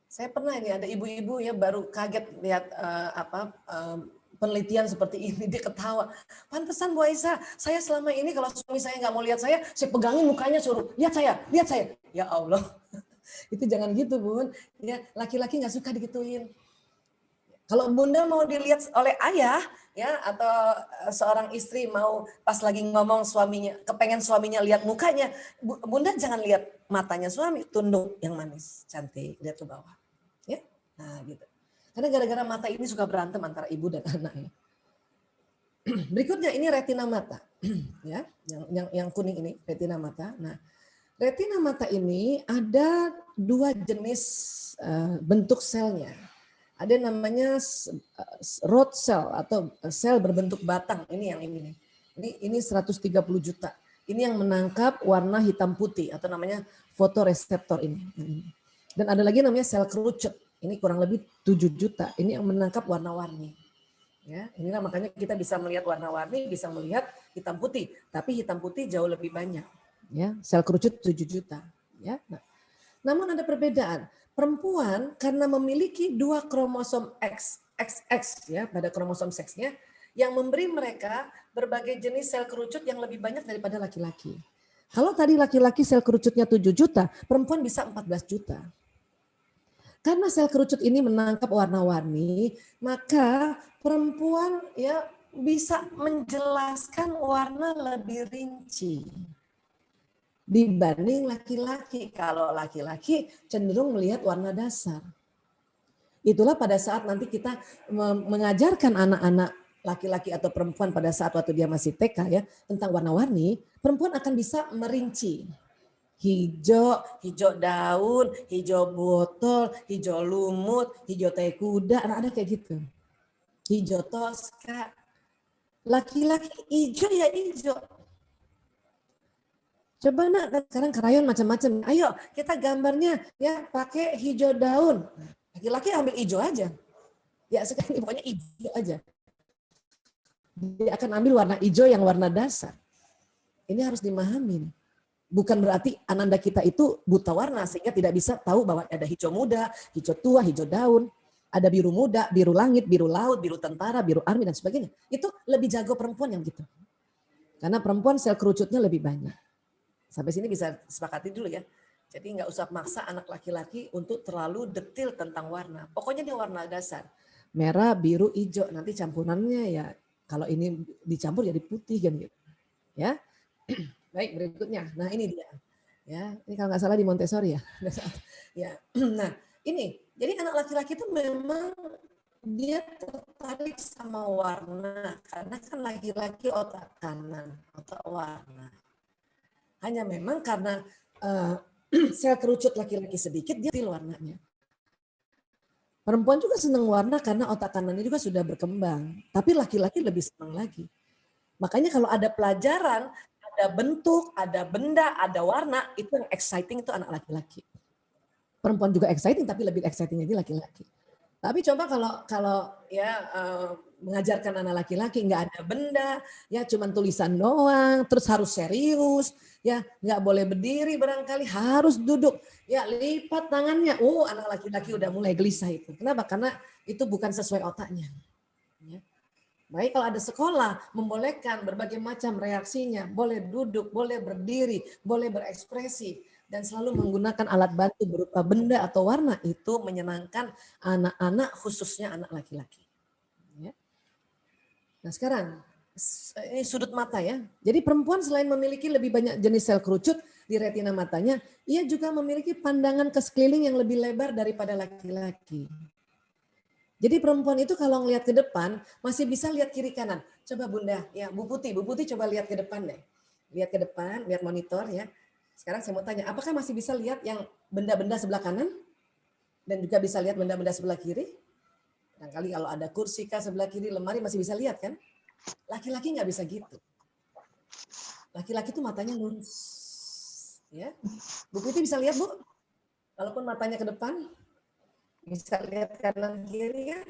Saya pernah ini ada ibu-ibu ya baru kaget lihat penelitian seperti ini, dia ketawa. Pantesan Bu Aisyah, saya selama ini kalau suami saya nggak mau lihat saya pegangin mukanya suruh, lihat saya. Ya Allah. Itu jangan gitu bun, ya laki-laki nggak suka digituin. Kalau bunda mau dilihat oleh ayah, ya atau seorang istri mau pas lagi ngomong suaminya, kepengen suaminya lihat mukanya, bunda jangan lihat matanya suami, tunduk yang manis, cantik, lihat ke bawah, ya, nah gitu. Karena gara-gara mata ini suka berantem antara ibu dan anak. Ya. Berikutnya ini retina mata, ya, yang kuning ini retina mata. Nah. Retina mata ini ada dua jenis bentuk selnya. Ada namanya rod cell atau sel berbentuk batang. Ini yang ini. Ini 130 juta. Ini yang menangkap warna hitam putih atau namanya fotoreseptor ini. Dan ada lagi namanya sel kerucut. Ini kurang lebih 7 juta. Ini yang menangkap warna-warni. Ya, inilah makanya kita bisa melihat warna-warni, bisa melihat hitam putih. Tapi hitam putih jauh lebih banyak. Ya, sel kerucut 7 juta. Ya, nah, Namun ada perbedaan. Perempuan karena memiliki 2 kromosom XX ya pada kromosom seksnya yang memberi mereka berbagai jenis sel kerucut yang lebih banyak daripada laki-laki. Kalau tadi laki-laki sel kerucutnya 7 juta, perempuan bisa 14 juta. Karena sel kerucut ini menangkap warna-warni, maka perempuan ya bisa menjelaskan warna lebih rinci dibanding laki-laki. Kalau laki-laki cenderung melihat warna dasar. Itulah pada saat nanti kita mengajarkan anak-anak laki-laki atau perempuan pada saat waktu dia masih TK ya tentang warna-warni, perempuan akan bisa merinci. Hijau, hijau daun, hijau botol, hijau lumut, hijau teh kuda, ada kayak gitu. Hijau toska. Laki-laki hijau ya hijau. Coba nak sekarang krayon macam-macam. Ayo kita gambarnya ya pakai hijau daun. Laki-laki ambil hijau aja. Ya sekarang pokoknya hijau aja. Dia akan ambil warna hijau yang warna dasar. Ini harus dimahami. Bukan berarti ananda kita itu buta warna sehingga tidak bisa tahu bahwa ada hijau muda, hijau tua, hijau daun. Ada biru muda, biru langit, biru laut, biru tentara, biru army dan sebagainya. Itu lebih jago perempuan yang gitu. Karena perempuan sel kerucutnya lebih banyak. Sampai sini bisa sepakati dulu ya. Jadi nggak usah maksa anak laki-laki untuk terlalu detil tentang warna. Pokoknya dia warna dasar. Merah, biru, hijau. Nanti campurannya ya kalau ini dicampur jadi putih kan gitu. Ya. Baik, berikutnya. Nah, ini dia. Ya, ini kalau nggak salah di Montessori ya. Ya. Nah, ini. Jadi anak laki-laki itu memang dia tertarik sama warna karena kan laki-laki otak kanan, otak warna. Hanya memang karena sel kerucut laki-laki sedikit, dia detil warnanya. Perempuan juga senang warna karena otak kanannya juga sudah berkembang. Tapi laki-laki lebih senang lagi. Makanya kalau ada pelajaran, ada bentuk, ada benda, ada warna, itu yang exciting itu anak laki-laki. Perempuan juga exciting, tapi lebih exciting lagi laki-laki. Tapi coba kalau ya mengajarkan anak laki-laki nggak ada benda, ya cuman tulisan doang, terus harus serius, ya nggak boleh berdiri barangkali, harus duduk, ya lipat tangannya. Oh, anak laki-laki udah mulai gelisah itu. Kenapa? Karena itu bukan sesuai otaknya. Ya. Baik kalau ada sekolah membolehkan berbagai macam reaksinya, boleh duduk, boleh berdiri, boleh berekspresi, dan selalu menggunakan alat bantu berupa benda atau warna, itu menyenangkan anak-anak khususnya anak laki-laki. Ya. Nah sekarang ini sudut mata ya. Jadi perempuan selain memiliki lebih banyak jenis sel kerucut di retina matanya, ia juga memiliki pandangan ke sekeliling yang lebih lebar daripada laki-laki. Jadi perempuan itu kalau ngelihat ke depan masih bisa lihat kiri kanan. Coba Bunda, ya Bu Putih coba lihat ke depan deh. Lihat ke depan, lihat monitor ya. Sekarang saya mau tanya, apakah masih bisa lihat yang benda-benda sebelah kanan? Dan juga bisa lihat benda-benda sebelah kiri? Barangkali kalau ada kursi kah sebelah kiri, lemari masih bisa lihat kan? Laki-laki nggak bisa gitu. Laki-laki tuh matanya lurus. Ya. Bu Putih bisa lihat Bu? Walaupun matanya ke depan, bisa lihat kanan kiri kan?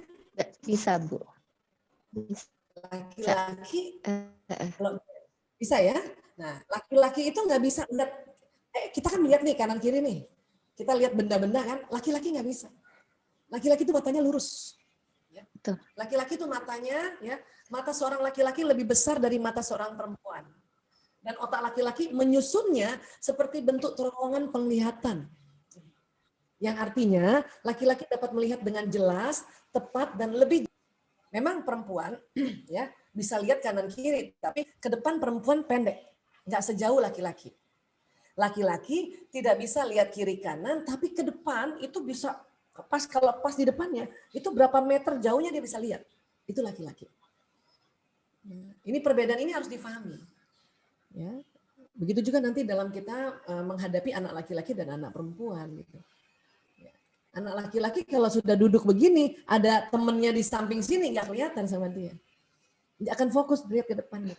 Bisa, Bu. Laki-laki bisa ya. Nah, laki-laki itu nggak bisa lihat. Kita kan lihat nih kanan kiri nih. Kita lihat benda-benda kan. Laki-laki nggak bisa. Laki-laki itu matanya lurus. Ya. Laki-laki itu matanya, ya, mata seorang laki-laki lebih besar dari mata seorang perempuan. Dan otak laki-laki menyusunnya seperti bentuk terowongan penglihatan. Yang artinya laki-laki dapat melihat dengan jelas, tepat, dan lebih. Memang perempuan ya bisa lihat kanan kiri, tapi ke depan perempuan pendek, nggak sejauh laki-laki. Laki-laki tidak bisa lihat kiri kanan, tapi ke depan itu bisa kalau pas di depannya itu berapa meter jauhnya dia bisa lihat. Itu laki-laki. Ini perbedaan ini harus difahami. Ya. Begitu juga nanti dalam kita menghadapi anak laki-laki dan anak perempuan gitu. Anak laki-laki kalau sudah duduk begini, ada temennya di samping sini nggak kelihatan sama dia. Dia akan fokus lihat ke depan.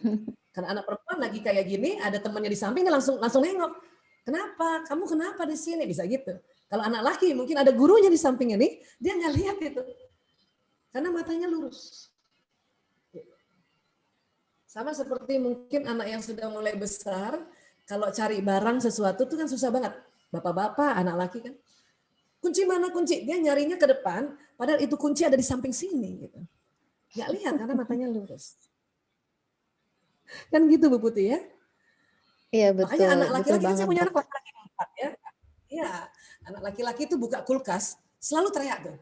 Karena anak perempuan lagi kayak gini, ada temennya di samping, dia langsung nengok. Kenapa? Kamu kenapa di sini? Bisa gitu. Kalau anak laki mungkin ada gurunya di sampingnya nih, dia nggak lihat itu. Karena matanya lurus. Sama seperti mungkin anak yang sudah mulai besar, kalau cari barang sesuatu itu kan susah banget. Bapak-bapak, anak laki kan. Kunci mana kunci? Dia nyarinya ke depan, padahal itu kunci ada di samping sini gitu. Nggak lihat karena matanya lurus. Kan gitu Bu Putih ya. Iya Makanya betul, anak betul laki-laki kan saya banget punya anak Bapak. laki-laki 4 ya. Iya, anak laki-laki itu buka kulkas, selalu teriak tuh.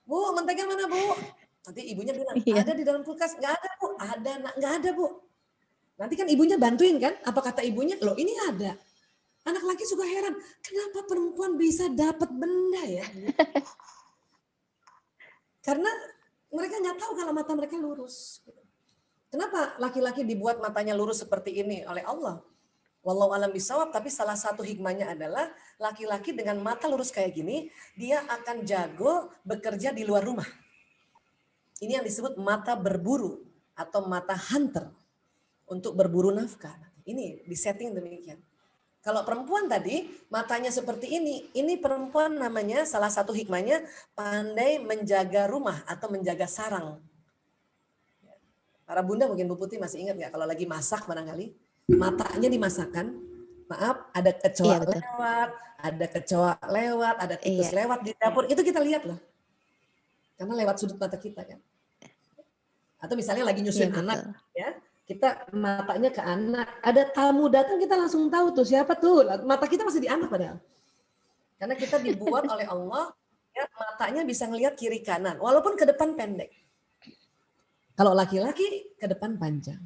Bu, mentega mana Bu? Nanti ibunya bilang, Iya. ada di dalam kulkas. Nggak ada Bu, ada nak, nggak ada Bu. Nanti kan ibunya bantuin kan, apa kata ibunya? Loh ini ada. Anak laki suka heran, kenapa perempuan bisa dapat benda ya? Karena mereka nggak tahu kalau mata mereka lurus. Kenapa laki-laki dibuat matanya lurus seperti ini oleh Allah? Wallahu alam bisawab, tapi salah satu hikmahnya adalah laki-laki dengan mata lurus kayak gini, dia akan jago bekerja di luar rumah. Ini yang disebut mata berburu atau mata hunter untuk berburu nafkah. Ini disetting demikian. Kalau perempuan tadi matanya seperti ini perempuan namanya salah satu hikmahnya pandai menjaga rumah atau menjaga sarang. Para bunda mungkin Bu Putih masih ingat nggak kalau lagi masak barangkali matanya dimasakkan, maaf ada Iya kecoa betul. lewat, ada kecoa lewat, ada tikus Iya. lewat di dapur, itu kita lihat loh. Karena lewat sudut mata kita kan. Atau misalnya lagi Iya nyusuin anak betul. ya, kita matanya ke anak, ada tamu datang kita langsung tahu tuh siapa tuh, mata kita masih di anak padahal. Karena kita dibuat oleh Allah ya, matanya bisa ngelihat kiri kanan walaupun ke depan pendek. Kalau laki-laki ke depan panjang.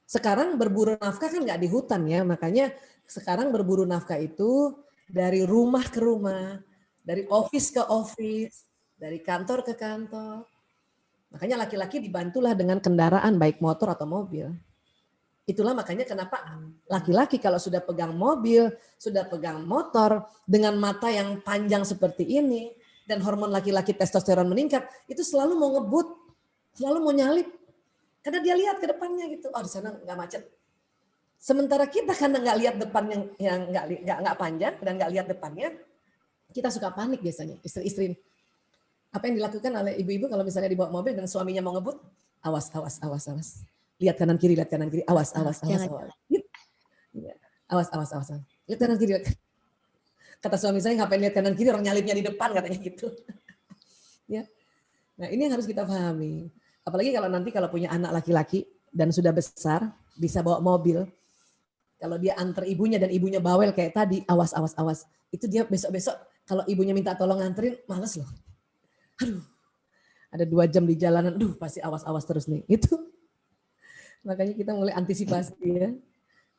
Sekarang berburu nafkah kan nggak di hutan ya, makanya sekarang berburu nafkah itu dari rumah ke rumah, dari office ke office, dari kantor ke kantor. Makanya laki-laki dibantulah dengan kendaraan baik motor atau mobil. Itulah makanya kenapa laki-laki kalau sudah pegang mobil, sudah pegang motor dengan mata yang panjang seperti ini dan hormon laki-laki testosteron meningkat, itu selalu mau ngebut, selalu mau nyalip. Karena dia lihat ke depannya gitu, oh di sana nggak macet. Sementara kita karena nggak lihat depan yang nggak panjang dan nggak lihat depannya, kita suka panik biasanya istri-istri. Apa yang dilakukan oleh ibu-ibu kalau misalnya dibawa mobil dan suaminya mau ngebut, awas, awas, awas, awas. Lihat kanan kiri, awas, awas, awas, Jangan. awas. Gitu. Awas, awas, awas, awas. Lihat kanan kiri. Kata suami saya ngapain lihat kanan kiri, orang nyalipnya di depan katanya gitu. Ya. Nah ini yang harus kita pahami. Apalagi kalau nanti kalau punya anak laki-laki dan sudah besar, bisa bawa mobil. Kalau dia antar ibunya dan ibunya bawel kayak tadi, awas, awas, awas. Itu dia besok-besok kalau ibunya minta tolong nganterin, males loh. Aduh, ada 2 jam di jalanan, aduh pasti awas-awas terus nih. Itu makanya kita mulai antisipasi ya.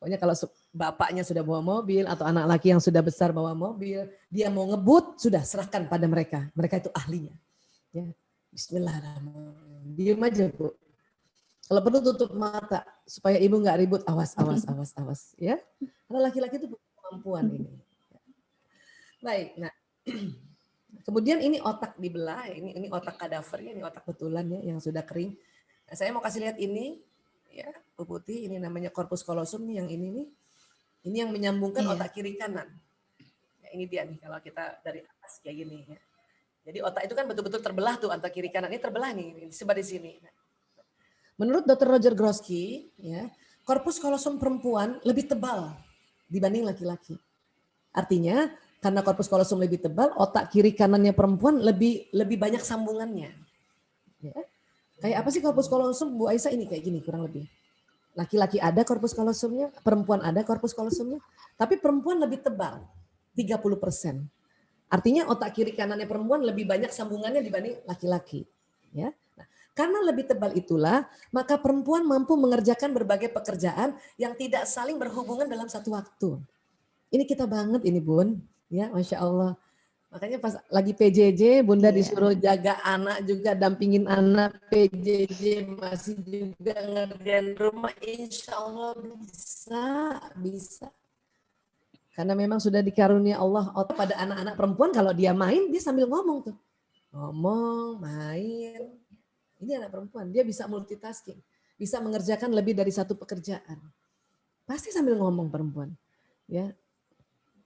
Pokoknya kalau bapaknya sudah bawa mobil atau anak laki yang sudah besar bawa mobil, dia mau ngebut, sudah serahkan pada mereka. Mereka itu ahlinya. Ya. Bismillahirrahmanirrahim. Diam aja Bu. Kalau perlu tutup mata supaya ibu nggak ribut. Awas, awas, awas, awas. Ya. Karena laki-laki itu punya kemampuan ini. Baik. Nah, kemudian ini otak dibelah. Ini otak kadaver ya, ini otak betulan ya yang sudah kering. Nah, saya mau kasih lihat ini ya, Bu Putih. Ini namanya corpus callosum nih yang ini nih. Ini yang menyambungkan Iya. otak kiri kanan. Ya, ini dia nih kalau kita dari atas kayak gini ya. Jadi otak itu kan betul-betul terbelah tuh antara kiri kanan. Ini terbelah nih, disebar di sini. Menurut Dr. Roger Grosky, ya, korpus kolosum perempuan lebih tebal dibanding laki-laki. Artinya karena korpus kolosum lebih tebal, otak kiri kanannya perempuan lebih banyak sambungannya. Ya. Kayak apa sih korpus kolosum? Bu Aisyah ini kayak gini kurang lebih. Laki-laki ada korpus kolosumnya, perempuan ada korpus kolosumnya, tapi perempuan lebih tebal, 30%. Artinya otak kiri kanannya perempuan lebih banyak sambungannya dibanding laki-laki. Ya. Nah, karena lebih tebal itulah, maka perempuan mampu mengerjakan berbagai pekerjaan yang tidak saling berhubungan dalam satu waktu. Ini kita banget ini Bun, ya Masya Allah. Makanya pas lagi PJJ, Bunda Iya. disuruh jaga anak juga, dampingin anak PJJ, masih juga ngerjain rumah, insya Allah bisa, bisa. Karena memang sudah dikarunia Allah otak pada anak-anak perempuan, kalau dia main, dia sambil ngomong tuh. Ngomong, main. Ini anak perempuan, dia bisa multitasking. Bisa mengerjakan lebih dari satu pekerjaan. Pasti sambil ngomong perempuan. Ya,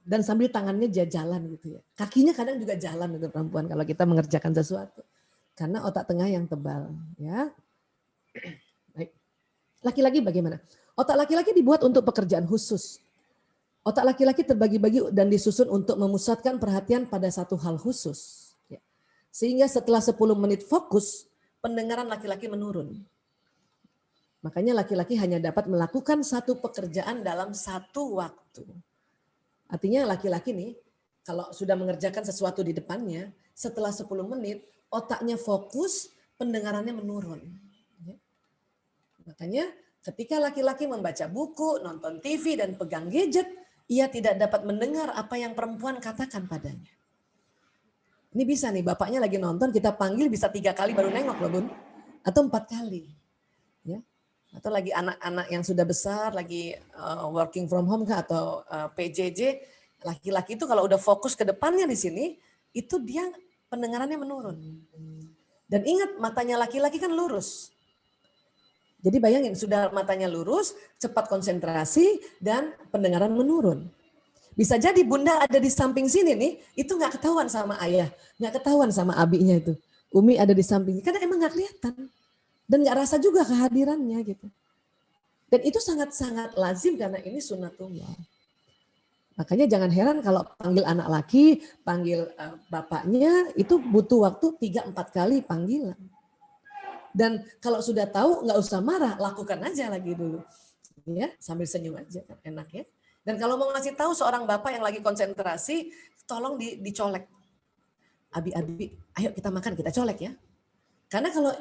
dan sambil tangannya jalan gitu ya. Kakinya kadang juga jalan itu perempuan kalau kita mengerjakan sesuatu. Karena otak tengah yang tebal. Ya. Baik. Laki-laki bagaimana? Otak laki-laki dibuat untuk pekerjaan khusus. Otak laki-laki terbagi-bagi dan disusun untuk memusatkan perhatian pada satu hal khusus. Ya. Sehingga setelah 10 menit fokus, pendengaran laki-laki menurun. Makanya laki-laki hanya dapat melakukan satu pekerjaan dalam satu waktu. Artinya laki-laki nih, kalau sudah mengerjakan sesuatu di depannya, setelah 10 menit, otaknya fokus, pendengarannya menurun. Ya. Makanya ketika laki-laki membaca buku, nonton TV, dan pegang gadget, ia tidak dapat mendengar apa yang perempuan katakan padanya. Ini bisa nih, bapaknya lagi nonton, kita panggil bisa 3 kali baru nengok loh Bun. Atau 4 kali. Ya. Atau lagi anak-anak yang sudah besar, lagi working from home kah, atau PJJ, laki-laki itu kalau udah fokus ke depannya di sini, itu dia pendengarannya menurun. Dan ingat, matanya laki-laki kan lurus. Jadi bayangin, sudah matanya lurus, cepat konsentrasi, dan pendengaran menurun. Bisa jadi bunda ada di samping sini nih, itu nggak ketahuan sama ayah, nggak ketahuan sama abinya itu. Umi ada di samping, karena emang nggak kelihatan. Dan nggak rasa juga kehadirannya gitu. Dan itu sangat-sangat lazim karena ini sunnatullah. Makanya jangan heran kalau panggil anak laki, panggil bapaknya, itu butuh waktu 3-4 kali panggilan. Dan kalau sudah tahu nggak usah marah, lakukan aja lagi dulu. Ya, sambil senyum aja kan enak ya. Dan kalau mau ngasih tahu seorang bapak yang lagi konsentrasi, tolong dicolek. Abi-abi, ayo kita makan, kita colek ya. Karena kalau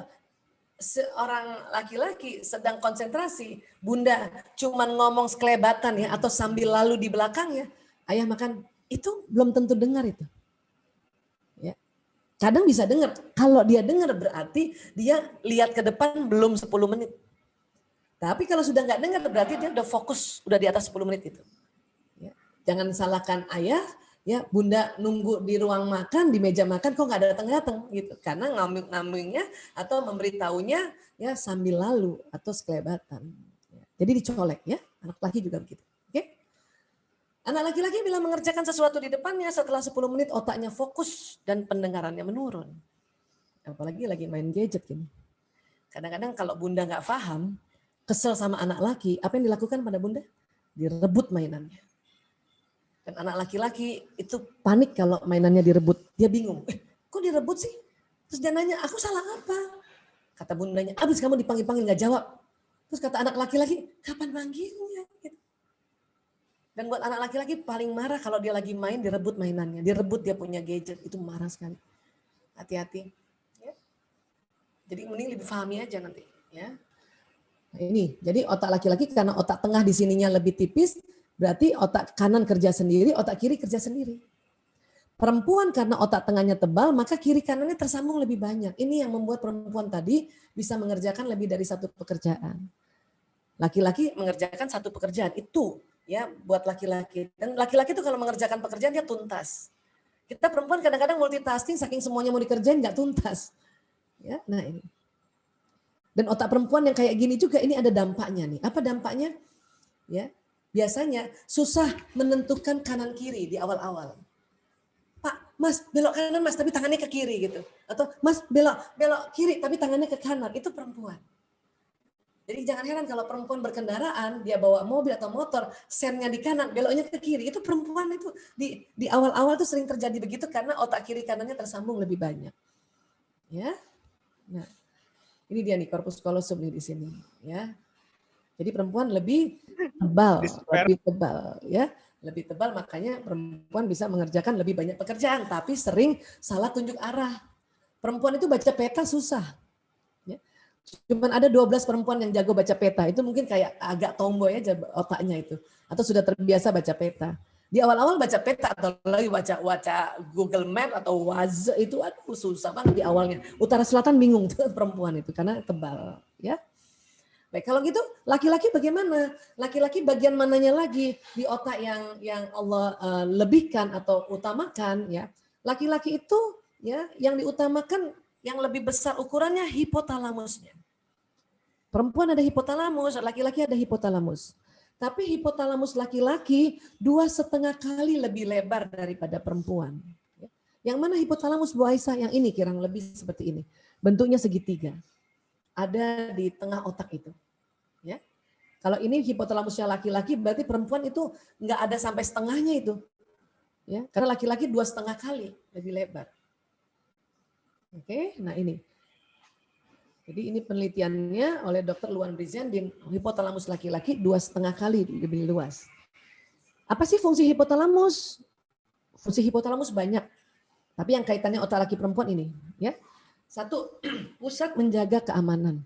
seorang laki-laki sedang konsentrasi, bunda cuman ngomong sekelebatan ya, atau sambil lalu di belakangnya, ayah makan, itu belum tentu dengar itu. Ya. Kadang bisa dengar, kalau dia dengar berarti dia lihat ke depan belum 10 menit. Tapi kalau sudah nggak dengar berarti dia udah fokus, udah di atas 10 menit itu. Ya. Jangan salahkan ayah, ya bunda nunggu di ruang makan, di meja makan kok nggak datang-datang gitu. Karena ngambingnya atau memberitahunya ya sambil lalu atau sekelebatan. Jadi dicolek ya, anak laki juga begitu. Oke? Anak laki-laki bila mengerjakan sesuatu di depannya setelah 10 menit otaknya fokus dan pendengarannya menurun. Apalagi lagi main gadget gini. Kadang-kadang kalau bunda nggak paham, kesel sama anak laki, apa yang dilakukan pada bunda? Direbut mainannya. Dan anak laki-laki itu panik kalau mainannya direbut. Dia bingung, kok direbut sih? Terus dia nanya, aku salah apa? Kata bundanya, abis kamu dipanggil-panggil gak jawab. Terus kata anak laki-laki, kapan manggilnya? Dan buat anak laki-laki paling marah kalau dia lagi main direbut mainannya. Direbut dia punya gadget, itu marah sekali. Hati-hati. Ya. Jadi mending lebih pahami aja nanti. Ya. Nah ini, jadi otak laki-laki karena otak tengah di sininya lebih tipis, berarti otak kanan kerja sendiri, otak kiri kerja sendiri. Perempuan karena otak tengahnya tebal, maka kiri kanannya tersambung lebih banyak. Ini yang membuat perempuan tadi bisa mengerjakan lebih dari satu pekerjaan. Laki-laki mengerjakan satu pekerjaan, itu ya buat laki-laki. Dan laki-laki itu kalau mengerjakan pekerjaan dia tuntas. Kita perempuan kadang-kadang multitasking, saking semuanya mau dikerjain nggak tuntas. Ya, nah ini. Dan otak perempuan yang kayak gini juga ini ada dampaknya nih. Apa dampaknya? Ya, biasanya susah menentukan kanan kiri di awal-awal. Pak, Mas belok kanan Mas, tapi tangannya ke kiri gitu. Atau Mas belok kiri, tapi tangannya ke kanan. Itu perempuan. Jadi jangan heran kalau perempuan berkendaraan, dia bawa mobil atau motor, sennya di kanan, beloknya ke kiri. Itu perempuan itu di awal-awal tuh sering terjadi begitu karena otak kiri kanannya tersambung lebih banyak. Ya, nah ini dia nih corpus callosum nih di sini. Ya, jadi perempuan lebih tebal, ya, lebih tebal makanya perempuan bisa mengerjakan lebih banyak pekerjaan, tapi sering salah tunjuk arah. Perempuan itu baca peta susah. Cuman ada 12 perempuan yang jago baca peta. Itu mungkin kayak agak tomboy aja otaknya itu. Atau sudah terbiasa baca peta. Di awal-awal baca peta atau lagi baca Google Map atau Waze itu aduh susah banget di awalnya. Utara selatan bingung tuh perempuan itu karena tebal, ya. Baik, kalau gitu laki-laki bagaimana? Laki-laki bagian mananya lagi di otak yang Allah lebihkan atau utamakan ya. Laki-laki itu ya yang diutamakan yang lebih besar ukurannya hipotalamusnya. Perempuan ada hipotalamus, laki-laki ada hipotalamus. Tapi hipotalamus laki-laki 2,5 kali lebih lebar daripada perempuan. Yang mana hipotalamus Bu Aisyah? Yang ini kurang lebih seperti ini. Bentuknya segitiga. Ada di tengah otak itu. Ya. Kalau ini hipotalamusnya laki-laki, berarti perempuan itu nggak ada sampai setengahnya itu. Ya, karena laki-laki 2,5 kali lebih lebar. Oke, nah ini. Jadi ini penelitiannya oleh Dr. Luan Brizian di hipotalamus laki-laki 2,5 kali lebih luas. Apa sih fungsi hipotalamus? Fungsi hipotalamus banyak. Tapi yang kaitannya otak laki perempuan ini, ya. Satu, pusat menjaga keamanan.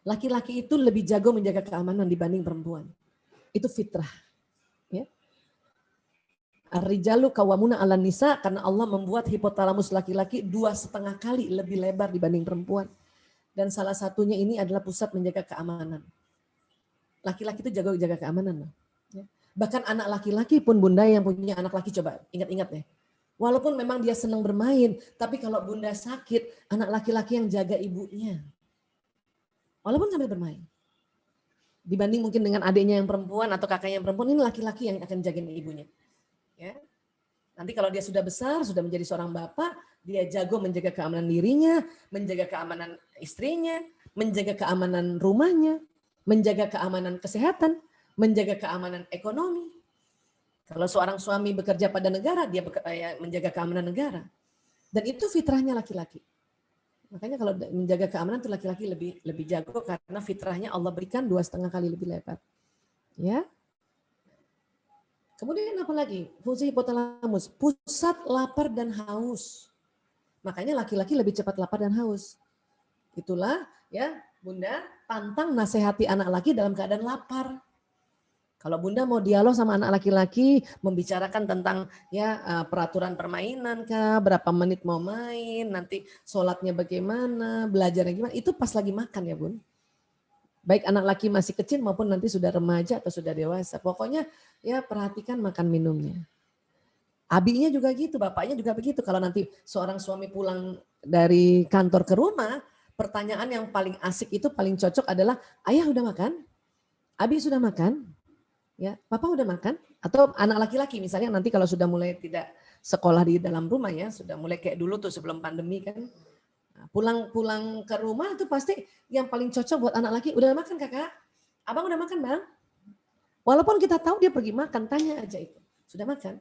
Laki-laki itu lebih jago menjaga keamanan dibanding perempuan. Itu fitrah. Ya. Ar-rijalu qawwamuna 'alan nisa, karena Allah membuat hipotalamus laki-laki 2,5 kali lebih lebar dibanding perempuan. Dan salah satunya ini adalah pusat menjaga keamanan. Laki-laki itu jago jaga keamanan. Ya. Bahkan anak laki-laki pun, Bunda yang punya anak laki, coba ingat-ingat deh. Walaupun memang dia senang bermain, tapi kalau Bunda sakit, anak laki-laki yang jaga ibunya. Walaupun sambil bermain. Dibanding mungkin dengan adiknya yang perempuan atau kakaknya yang perempuan, ini laki-laki yang akan jagain ibunya. Ya. Nanti kalau dia sudah besar, sudah menjadi seorang bapak, dia jago menjaga keamanan dirinya, menjaga keamanan istrinya, menjaga keamanan rumahnya, menjaga keamanan kesehatan, menjaga keamanan ekonomi. Kalau seorang suami bekerja pada negara, dia menjaga keamanan negara. Dan itu fitrahnya laki-laki. Makanya kalau menjaga keamanan itu laki-laki lebih jago karena fitrahnya Allah berikan 2,5 kali lebih lebar. Ya. Kemudian apa lagi? Fungsi hipotalamus, pusat lapar dan haus. Makanya laki-laki lebih cepat lapar dan haus. Itulah ya, Bunda pantang nasihati anak laki dalam keadaan lapar. Kalau Bunda mau dialog sama anak laki-laki, membicarakan tentang ya peraturan permainan kah, berapa menit mau main, nanti sholatnya bagaimana, belajarnya gimana, itu pas lagi makan ya Bun. Baik anak laki masih kecil maupun nanti sudah remaja atau sudah dewasa. Pokoknya ya perhatikan makan minumnya. Abinya juga gitu, bapaknya juga begitu. Kalau nanti seorang suami pulang dari kantor ke rumah, pertanyaan yang paling asik itu paling cocok adalah, ayah udah makan? Abi sudah makan? Ya, papa udah makan? Atau anak laki-laki misalnya nanti kalau sudah mulai tidak sekolah di dalam rumah ya, sudah mulai kayak dulu tuh sebelum pandemi kan. Nah, pulang ke rumah itu pasti yang paling cocok buat anak laki, udah makan kakak? Abang udah makan bang? Walaupun kita tahu dia pergi makan, tanya aja itu. Sudah makan?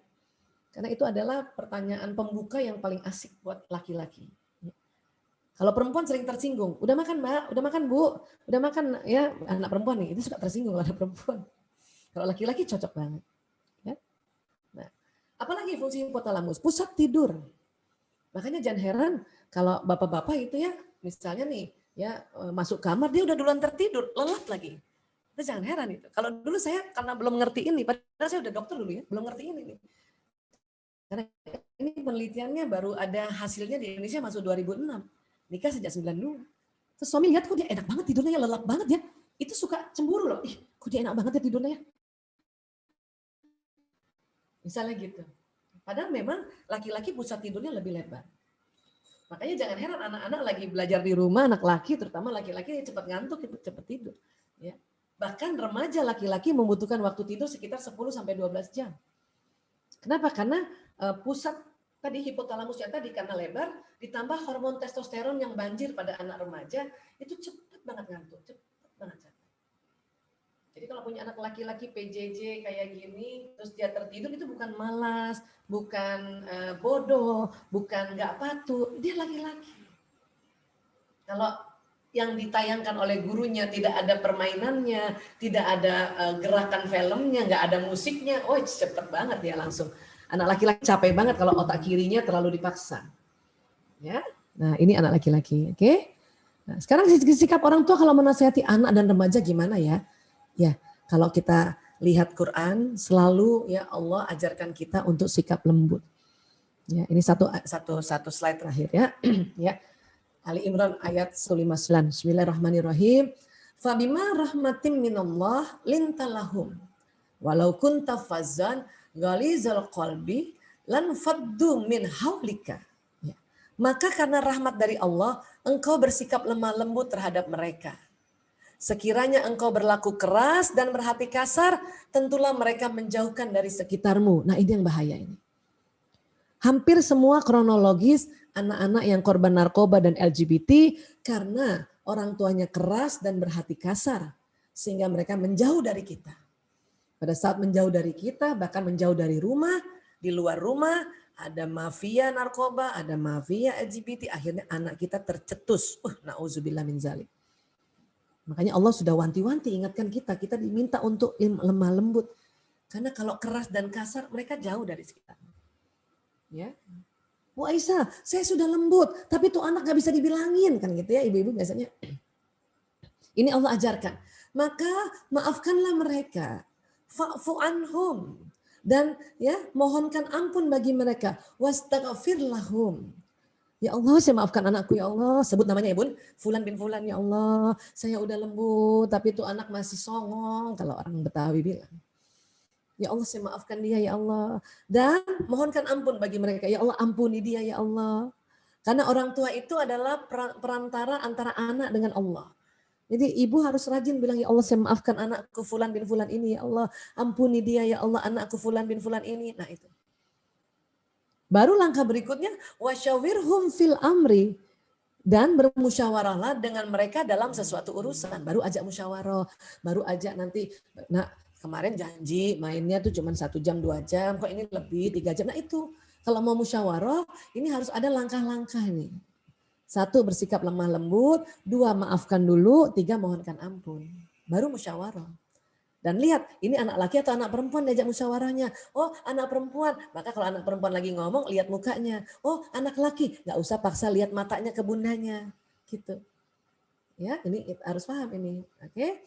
Karena itu adalah pertanyaan pembuka yang paling asik buat laki-laki. Kalau perempuan sering tersinggung, udah makan mbak, udah makan bu, udah makan ya, anak perempuan nih, itu suka tersinggung anak perempuan. Kalau laki-laki cocok banget. Ya. Nah, apalagi fungsi hipotalamus? Pusat tidur. Makanya jangan heran kalau bapak-bapak itu ya, misalnya nih, ya masuk kamar dia udah duluan tertidur, lelap lagi. Itu jangan heran itu. Kalau dulu saya karena belum ngerti ini, padahal saya udah dokter dulu ya, belum ngerti ini. Karena ini penelitiannya baru ada hasilnya di Indonesia masuk 2006. Nikah sejak 92. Terus suami lihat kok dia enak banget tidurnya, lelap banget ya. Itu suka cemburu loh. Ih, kok dia enak banget ya tidurnya ya. Misalnya gitu. Padahal memang laki-laki pusat tidurnya lebih lebar. Makanya jangan heran anak-anak lagi belajar di rumah, anak laki, terutama laki-laki cepat ngantuk, cepat tidur. Ya. Bahkan remaja laki-laki membutuhkan waktu tidur sekitar 10-12 jam. Kenapa? Karena pusat tadi hipotalamusnya tadi karena lebar, ditambah hormon testosteron yang banjir pada anak remaja, itu cepat banget ngantuk, cepat banget capek. Jadi kalau punya anak laki-laki PJJ kayak gini, terus dia tertidur itu bukan malas, bukan bodoh, bukan nggak patuh, dia laki-laki. Kalau yang ditayangkan oleh gurunya tidak ada permainannya, tidak ada gerakan filmnya, nggak ada musiknya, oh cepet banget dia langsung. Anak laki-laki capek banget kalau otak kirinya terlalu dipaksa. Ya, nah ini anak laki-laki, oke? Nah, sekarang sikap orang tua kalau menasihati anak dan remaja gimana ya? Ya, kalau kita lihat Quran selalu ya Allah ajarkan kita untuk sikap lembut. Ya, ini satu slide terakhir ya. Ya. Ali Imran ayat 159. Bismillahirrahmanirrahim. Fabima rahmatim minallah lintalahum. Walau kunta fazzan ghalizal qalbi lan faddu min haulika. Ya. Maka karena rahmat dari Allah, engkau bersikap lemah lembut terhadap mereka. Sekiranya engkau berlaku keras dan berhati kasar, tentulah mereka menjauhkan dari sekitarmu. Nah ini yang bahaya ini. Hampir semua kronologis anak-anak yang korban narkoba dan LGBT karena orang tuanya keras dan berhati kasar. sehingga mereka menjauh dari kita. Pada saat menjauh dari kita, bahkan menjauh dari rumah, di luar rumah, ada mafia narkoba, ada mafia LGBT, akhirnya anak kita tercetus. Na'udzubillah min zalik. Makanya Allah sudah wanti-wanti ingatkan kita diminta untuk lemah lembut. Karena kalau keras dan kasar, mereka jauh dari kita. Ya. Bu Aisyah, saya sudah lembut, tapi tuh anak gak bisa dibilangin, kan gitu ya ibu-ibu biasanya. Ini Allah ajarkan. Maka maafkanlah mereka. Fa'fu anhum. Dan ya mohonkan ampun bagi mereka. Wastaghfir lahum. Ya Allah, saya maafkan anakku ya Allah. Sebut namanya ya Bun. Fulan bin Fulan ya Allah. Saya udah lembut, tapi itu anak masih songong. Kalau orang Betawi bilang. Ya Allah, saya maafkan dia ya Allah. Dan mohonkan ampun bagi mereka. Ya Allah, ampuni dia ya Allah. Karena orang tua itu adalah perantara antara anak dengan Allah. Jadi ibu harus rajin bilang, ya Allah saya maafkan anakku Fulan bin Fulan ini ya Allah. Ampuni dia ya Allah, anakku Fulan bin Fulan ini. Nah itu. Baru langkah berikutnya, wasyawirhum fil amri. Dan bermusyawarahlah dengan mereka dalam sesuatu urusan. Baru ajak musyawarah, baru ajak nanti, nah kemarin janji mainnya tuh cuma 1 jam 2 jam, kok ini lebih 3 jam. Nah itu, kalau mau musyawarah ini harus ada langkah-langkah nih. 1, bersikap lemah lembut, 2, maafkan dulu, 3, mohonkan ampun. Baru musyawarah. Dan lihat, ini anak laki atau anak perempuan diajak musyawarahnya. Oh, anak perempuan. Maka kalau anak perempuan lagi ngomong, lihat mukanya. Oh, anak laki. Nggak usah paksa lihat matanya ke bundanya. Gitu. Ya, ini harus paham ini. Oke.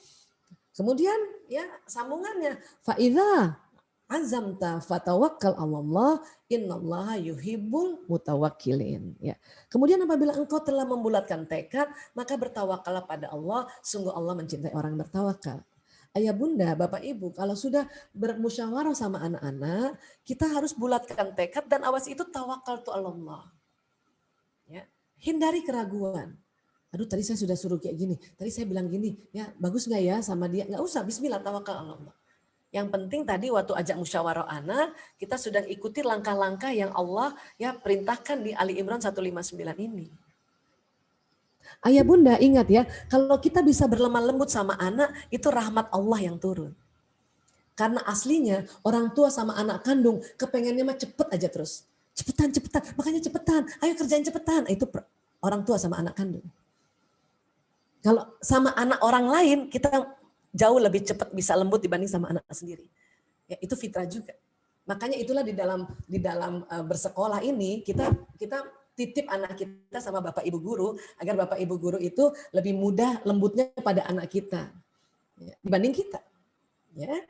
Kemudian ya sambungannya. Fa'idha azamta fatawakkal Allah, innallaha yuhibbul mutawakkilin. Ya. Kemudian apabila engkau telah membulatkan tekad, maka bertawakallah pada Allah, sungguh Allah mencintai orang bertawakal. Ayah bunda, bapak ibu, kalau sudah bermusyawarah sama anak-anak, kita harus bulatkan tekad dan awas itu tawakal tu Allah. Ya. Hindari keraguan. Aduh tadi saya sudah suruh kayak gini, tadi saya bilang gini, ya bagus nggak ya sama dia? Nggak usah, bismillah tawakal Allah. Yang penting tadi waktu ajak musyawarah anak, kita sudah ikuti langkah-langkah yang Allah ya perintahkan di Ali Imran 159 ini. Ayah bunda ingat ya, kalau kita bisa berlemah lembut sama anak, itu rahmat Allah yang turun. Karena aslinya orang tua sama anak kandung kepengennya mah cepet aja terus. Cepetan, makanya cepetan, ayo kerjain cepetan. Itu orang tua sama anak kandung. Kalau sama anak orang lain, kita jauh lebih cepat bisa lembut dibanding sama anak sendiri. Ya, itu fitrah juga. Makanya itulah di dalam bersekolah ini kita titip anak kita sama bapak ibu guru agar bapak ibu guru itu lebih mudah lembutnya pada anak kita ya, dibanding kita. Ya.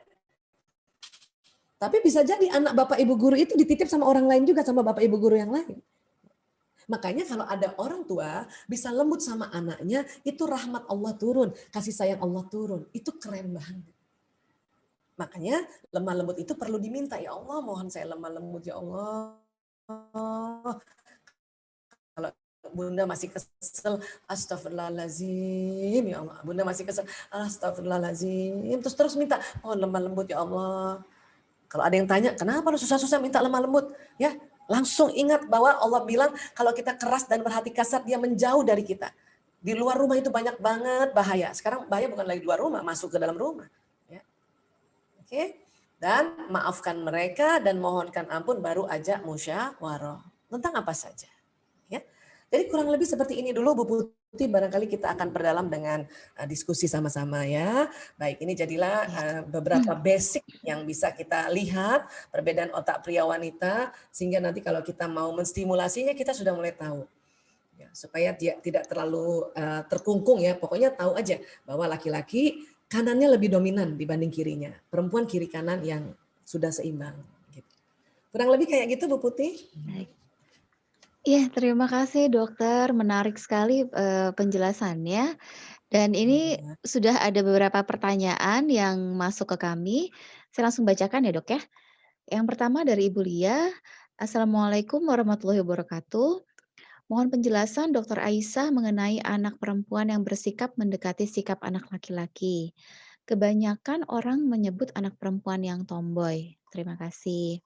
Tapi bisa jadi anak bapak ibu guru itu dititip sama orang lain juga, sama bapak ibu guru yang lain. Makanya kalau ada orang tua bisa lembut sama anaknya, itu rahmat Allah turun, kasih sayang Allah turun. Itu keren banget. Makanya lemah lembut itu perlu diminta. Ya Allah, mohon saya lemah lembut ya Allah. Kalau Bunda masih kesel, astagfirullahaladzim ya Allah. Bunda masih kesel, astagfirullahaladzim. Terus minta, oh lemah lembut ya Allah. Kalau ada yang tanya, kenapa lu susah-susah minta lemah lembut? Ya, langsung ingat bahwa Allah bilang kalau kita keras dan berhati kasar, dia menjauh dari kita. Di luar rumah itu banyak banget bahaya. Sekarang bahaya bukan lagi luar rumah, masuk ke dalam rumah. Ya. Oke. Dan maafkan mereka dan mohonkan ampun baru ajak musyawarah. Tentang apa saja. Ya. Jadi kurang lebih seperti ini dulu Bu Putih, barangkali kita akan perdalam dengan diskusi sama-sama ya. Baik, ini jadilah beberapa basic yang bisa kita lihat perbedaan otak pria wanita sehingga nanti kalau kita mau menstimulasinya kita sudah mulai tahu. Ya, supaya dia tidak terlalu terkungkung ya. Pokoknya tahu aja bahwa laki-laki kanannya lebih dominan dibanding kirinya. Perempuan kiri kanan yang sudah seimbang. Gitu. Kurang lebih kayak gitu Bu Putih. Baik. Iya, terima kasih dokter, menarik sekali penjelasannya. Dan ini sudah ada beberapa pertanyaan yang masuk ke kami. Saya langsung bacakan ya dok ya. Yang pertama dari Ibu Lia, Assalamualaikum warahmatullahi wabarakatuh. Mohon penjelasan Dokter Aisyah mengenai anak perempuan yang bersikap mendekati sikap anak laki-laki. Kebanyakan orang menyebut anak perempuan yang tomboy. Terima kasih.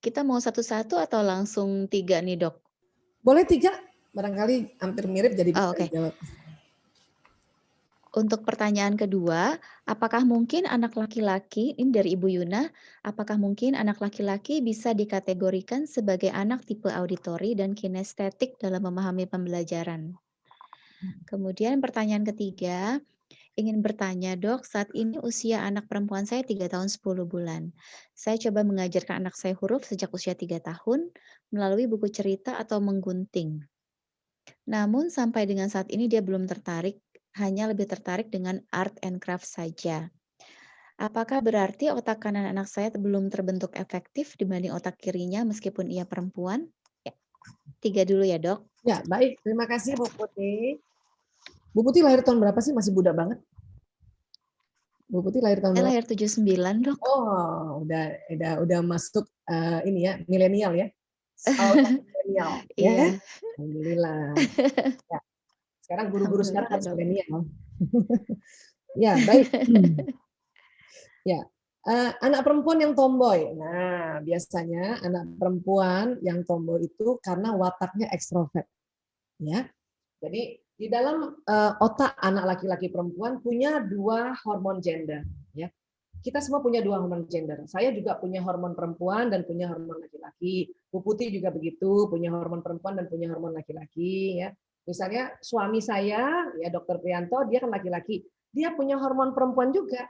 Kita mau satu-satu atau langsung 3 nih dok? Boleh 3, barangkali hampir mirip jadi Oh, bisa oke. dijawab. Untuk pertanyaan kedua, apakah mungkin anak laki-laki, ini dari Ibu Yuna, apakah mungkin anak laki-laki bisa dikategorikan sebagai anak tipe auditori dan kinestetik dalam memahami pembelajaran? Kemudian pertanyaan ketiga, ingin bertanya dok, saat ini usia anak perempuan saya 3 tahun 10 bulan. Saya coba mengajarkan anak saya huruf sejak usia 3 tahun melalui buku cerita atau menggunting. Namun sampai dengan saat ini dia belum tertarik, hanya lebih tertarik dengan art and craft saja. Apakah berarti otak kanan anak saya belum terbentuk efektif dibanding otak kirinya meskipun ia perempuan? Ya, 3 dulu ya, Dok. Ya, baik. Terima kasih Bu Putih. Bu Putih lahir tahun berapa sih? Masih muda banget. Bu Putih lahir tahun Saya berapa? lahir 79, Dok. Oh, udah masuk ini ya, milenial ya. Salah milenial ya. Iya. Alhamdulillah. Ya, sekarang guru-guru sekarang Alhamdulillah, harus Dok. milenial. Ya, baik. Ya, anak perempuan yang tomboy. Nah, biasanya anak perempuan yang tomboy itu karena wataknya ekstrovert. Ya, jadi di dalam otak anak laki-laki perempuan punya dua hormon gender. Ya, kita semua punya dua hormon gender. Saya juga punya hormon perempuan dan punya hormon laki-laki. Bu Putih juga begitu, punya hormon perempuan dan punya hormon laki-laki. Ya, misalnya suami saya, ya Dokter Prianto, dia kan laki-laki, dia punya hormon perempuan juga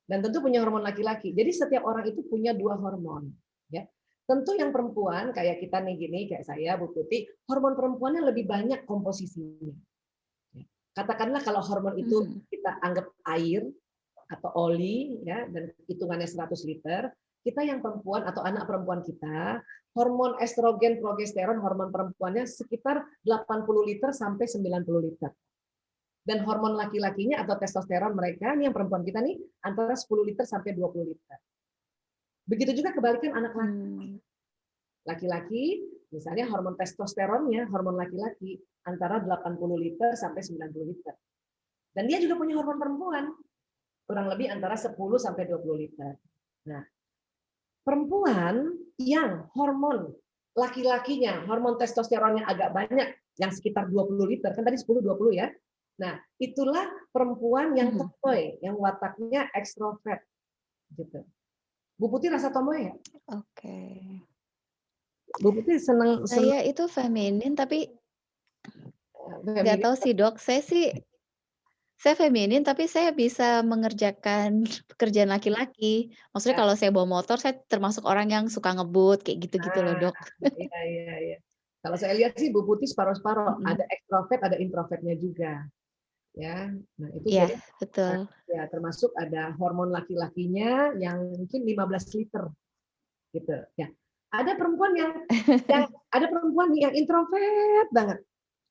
dan tentu punya hormon laki-laki. Jadi setiap orang itu punya dua hormon. Ya, tentu yang perempuan kayak kita nih gini, kayak saya, Bu Putih, hormon perempuannya lebih banyak komposisinya. Ya. Katakanlah kalau hormon itu Mhm. kita anggap air atau oli, ya, dan hitungannya 100 liter, kita yang perempuan atau anak perempuan kita, hormon estrogen, progesteron, hormon perempuannya sekitar 80 liter sampai 90 liter. Dan hormon laki-lakinya atau testosteron mereka, ini yang perempuan kita nih, antara 10 liter sampai 20 liter. Begitu juga kebalikan anak laki. Mmm. Laki-laki, misalnya hormon testosteronnya, hormon laki-laki, antara 80 liter sampai 90 liter. Dan dia juga punya hormon perempuan, kurang lebih antara 10 sampai 20 liter. Nah, perempuan yang hormon laki-lakinya, hormon testosteronnya agak banyak, yang sekitar 20 liter, kan tadi 10-20 ya. Nah, itulah perempuan yang Mhm. tomboy, yang wataknya ekstrovert. Gitu. Bu Putih rasa tomboy ya? Oke. Bu Putih seneng seneng Saya itu feminin tapi nggak feminin. tahu sih, Dok. Saya feminin, tapi saya bisa mengerjakan pekerjaan laki-laki. Maksudnya Ya. kalau saya bawa motor, saya termasuk orang yang suka ngebut, kayak gitu-gitu loh, Ah, Dok. iya iya iya. Kalau saya lihat sih Bu Putih separuh-separuh, ada Mhm. ekstrovert, ada introvertnya juga. Ya, nah itu Iya, jadi betul. ya termasuk ada hormon laki-lakinya yang mungkin 15 liter gitu ya. Ada perempuan yang ada perempuan yang introvert banget.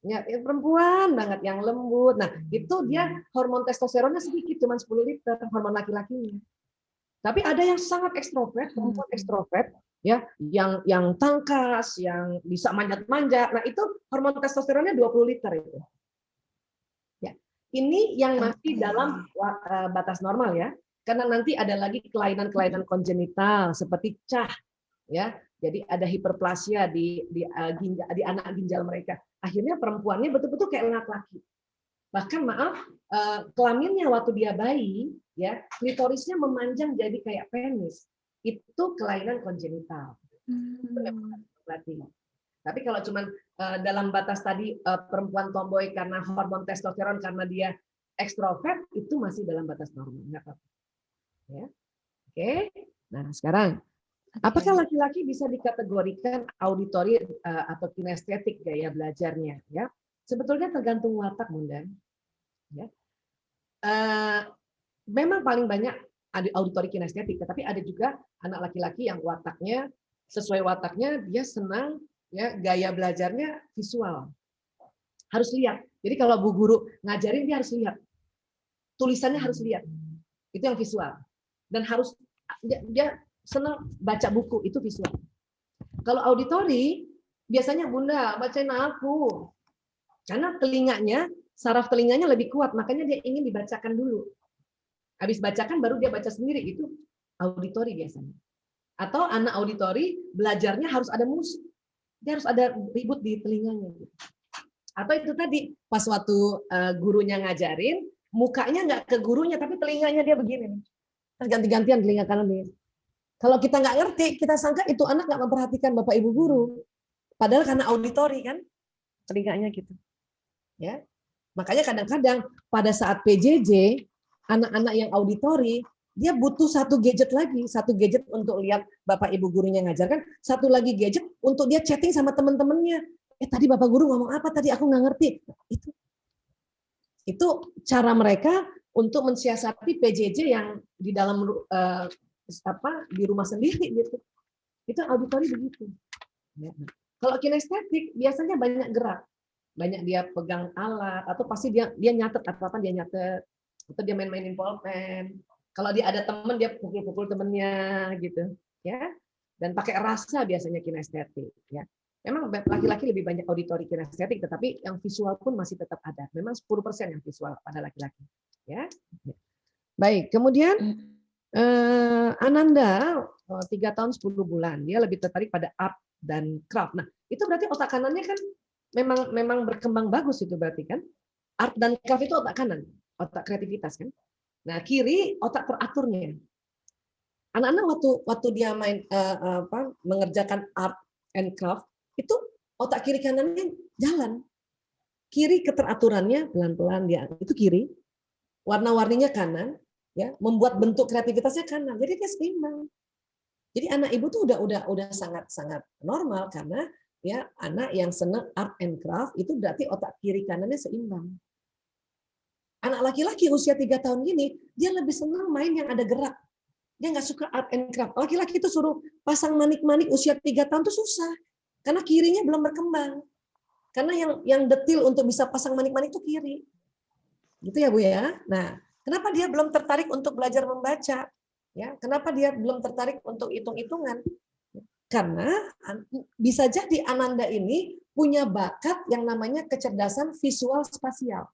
Ya, yang perempuan banget yang lembut. Nah, itu dia hormon testosteronnya sedikit cuma 10 liter hormon laki-lakinya. Tapi ada yang sangat ekstrovert, perempuan Mmm. ekstrovert ya, yang tangkas, yang bisa manjat-manjat. Nah, itu hormon testosteronnya 20 liter itu. Ya. Ini yang masih Oke. dalam batas normal ya. Karena nanti ada lagi kelainan-kelainan Mhm. kongenital seperti CAH ya. Jadi ada hiperplasia di anak ginjal mereka. Akhirnya perempuannya betul-betul kayak laki-laki. Bahkan maaf, kelaminnya waktu dia bayi ya, klitorisnya memanjang jadi kayak penis. Itu kelainan kongenital. Itu memang Mmm. harus diobati. Tapi kalau cuman dalam batas tadi perempuan tomboy karena hormon testosteron karena dia ekstrovert itu masih dalam batas normal, nggak apa-apa. Ya. Oke. Nah sekarang, apakah Oke. laki-laki bisa dikategorikan auditori atau kinestetik gaya belajarnya? Ya, sebetulnya tergantung watak, Bunda. Ya. Eh, Memang paling banyak ada auditori kinestetik, tetapi ada juga anak laki-laki yang wataknya sesuai wataknya dia senang ya gaya belajarnya visual. Harus lihat. Jadi kalau bu guru ngajarin dia harus lihat. Tulisannya harus lihat. Itu yang visual. Dan harus dia senang baca buku, itu visual. Kalau auditori biasanya Bunda bacain aku. Karena telinganya, saraf telinganya lebih kuat, makanya dia ingin dibacakan dulu. Habis bacakan baru dia baca sendiri, itu auditori biasanya. Atau anak auditori belajarnya harus ada musik. Dia harus ada ribut di telinganya. Atau itu tadi pas waktu gurunya ngajarin mukanya nggak ke gurunya, tapi telinganya dia begini. Terus ganti-gantian telinga kanan begini. Kalau kita nggak ngerti, kita sangka itu anak nggak memperhatikan Bapak Ibu guru. Padahal karena auditori kan, telinganya gitu. Ya, makanya kadang-kadang pada saat PJJ, anak-anak yang auditori, dia butuh satu gadget lagi, satu gadget untuk lihat Bapak Ibu gurunya ngajarkan, satu lagi gadget untuk dia chatting sama teman-temannya. Tadi Bapak Guru ngomong apa tadi, aku nggak ngerti. Itu cara mereka untuk mensiasati PJJ yang di dalam di rumah sendiri gitu. Itu auditori begitu. Kalau kinestetik biasanya banyak gerak, banyak dia pegang alat atau pasti dia nyatet apa dia nyatet atau dia main-mainin pulpen. Kalau dia ada teman dia pukul-pukul temennya gitu, ya. Dan pakai rasa biasanya kinestetik, ya. Memang laki-laki lebih banyak auditori kinestetik, tetapi yang visual pun masih tetap ada. Memang 10% yang visual pada laki-laki, ya. Baik, kemudian Ananda 3 tahun 10 bulan, dia lebih tertarik pada art dan craft. Nah, itu berarti otak kanannya kan memang berkembang bagus itu berarti kan. Art dan craft itu otak kanan, otak kreativitas kan. Nah, kiri otak teraturnya. Anak-anak waktu dia main mengerjakan art and craft itu otak kiri kanannya jalan. Kiri keteraturannya pelan-pelan dia itu kiri, warna-warninya kanan, ya, membuat bentuk kreativitasnya kanan. Jadi dia seimbang. Jadi anak ibu tuh udah sangat normal karena ya anak yang senang art and craft itu berarti otak kiri kanannya seimbang. Anak laki-laki usia 3 tahun gini, dia lebih senang main yang ada gerak. Dia nggak suka art and craft. Laki-laki itu suruh pasang manik-manik usia 3 tahun tuh susah. Karena kirinya belum berkembang. Karena yang detil untuk bisa pasang manik-manik itu kiri. Gitu ya Bu ya. Nah, kenapa dia belum tertarik untuk belajar membaca? Ya, kenapa dia belum tertarik untuk hitung-hitungan? Karena bisa jadi Ananda ini punya bakat yang namanya kecerdasan visual spasial.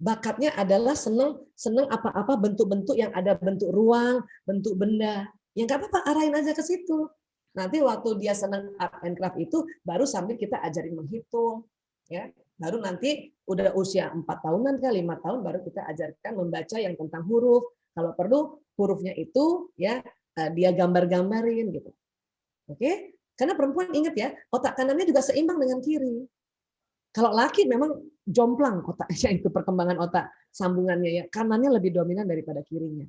Bakatnya adalah seneng apa-apa bentuk-bentuk yang ada bentuk ruang, bentuk benda. Ya nggak apa-apa, arahin aja ke situ. Nanti waktu dia senang art and craft itu, baru sambil kita ajarin menghitung. Ya, baru nanti udah usia 4 tahunan ke 5 tahun, baru kita ajarkan membaca yang tentang huruf. Kalau perlu hurufnya itu ya dia gambar-gambarin gitu. Oke? Karena perempuan ingat ya, otak kanannya juga seimbang dengan kiri. Kalau laki memang jomplang otaknya itu perkembangan otak sambungannya ya kanannya lebih dominan daripada kirinya.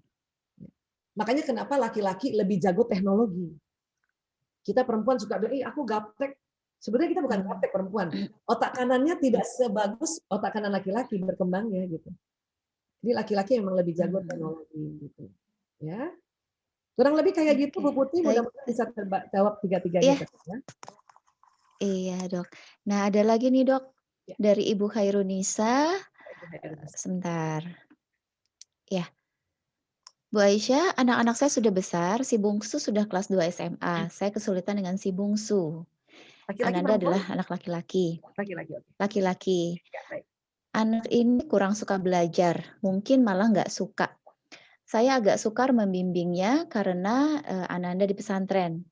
Makanya kenapa laki-laki lebih jago teknologi. Kita perempuan suka bilang, aku gaptek. Sebenarnya kita bukan gaptek perempuan. Otak kanannya tidak sebagus otak kanan laki-laki berkembangnya gitu. Jadi laki-laki memang lebih jago teknologi gitu. Ya. Kurang lebih kayak gitu Bu Putri, mudah-mudahan bisa jawab tiga-tiganya. Iya. Iya dok. Nah ada lagi nih dok dari Ibu Khairunisa. Sebentar. Ya. Bu Aisyah, anak-anak saya sudah besar, si bungsu sudah kelas 2 SMA. Saya kesulitan dengan si bungsu. Laki-laki Ananda perempuan? adalah anak laki-laki. Laki-laki. Laki-laki. Ya, baik. Anak ini kurang suka belajar, mungkin malah nggak suka. Saya agak sukar membimbingnya karena Ananda di pesantren.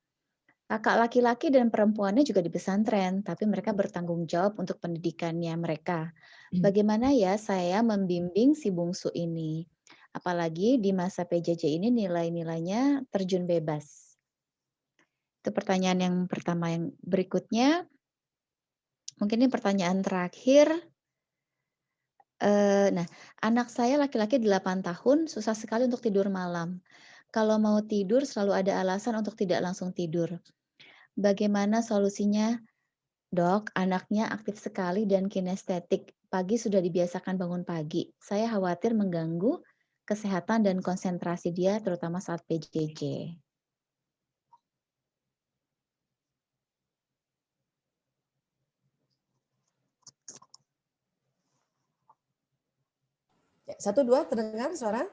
Kakak laki-laki dan perempuannya juga di pesantren, tapi mereka bertanggung jawab untuk pendidikannya mereka. Bagaimana ya saya membimbing si bungsu ini? Apalagi di masa PJJ ini nilai-nilainya terjun bebas. Itu pertanyaan yang pertama. Yang berikutnya, mungkin ini pertanyaan terakhir. Nah, anak saya laki-laki 8 tahun susah sekali untuk tidur malam. Kalau mau tidur selalu ada alasan untuk tidak langsung tidur. Bagaimana solusinya? Dok, anaknya aktif sekali dan kinestetik. Pagi sudah dibiasakan bangun pagi. Saya khawatir mengganggu kesehatan dan konsentrasi dia terutama saat PJJ. Ya, 1, 2, terdengar suara?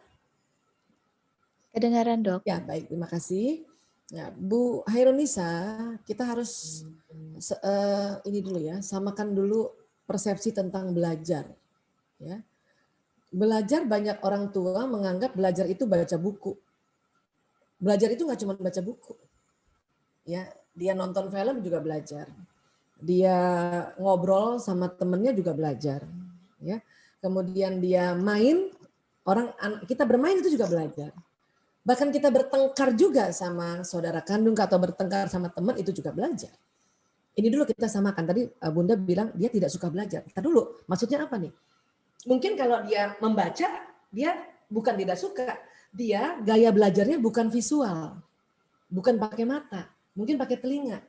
Kedengaran dok? Ya, baik, terima kasih. Ya, Bu Hairunisa, kita harus ini dulu ya, samakan dulu persepsi tentang belajar. Ya. Belajar banyak orang tua menganggap belajar itu baca buku. Belajar itu nggak cuma baca buku. Ya, dia nonton film juga belajar. Dia ngobrol sama temennya juga belajar. Ya. kemudian dia main, kita bermain itu juga belajar. Bahkan kita bertengkar juga sama saudara kandung atau bertengkar sama teman itu juga belajar. Ini dulu kita samakan. Tadi Bunda bilang dia tidak suka belajar. Kita dulu, maksudnya apa nih? Mungkin kalau dia membaca, dia bukan tidak suka. Dia gaya belajarnya bukan visual. Bukan pakai mata. Mungkin pakai telinga.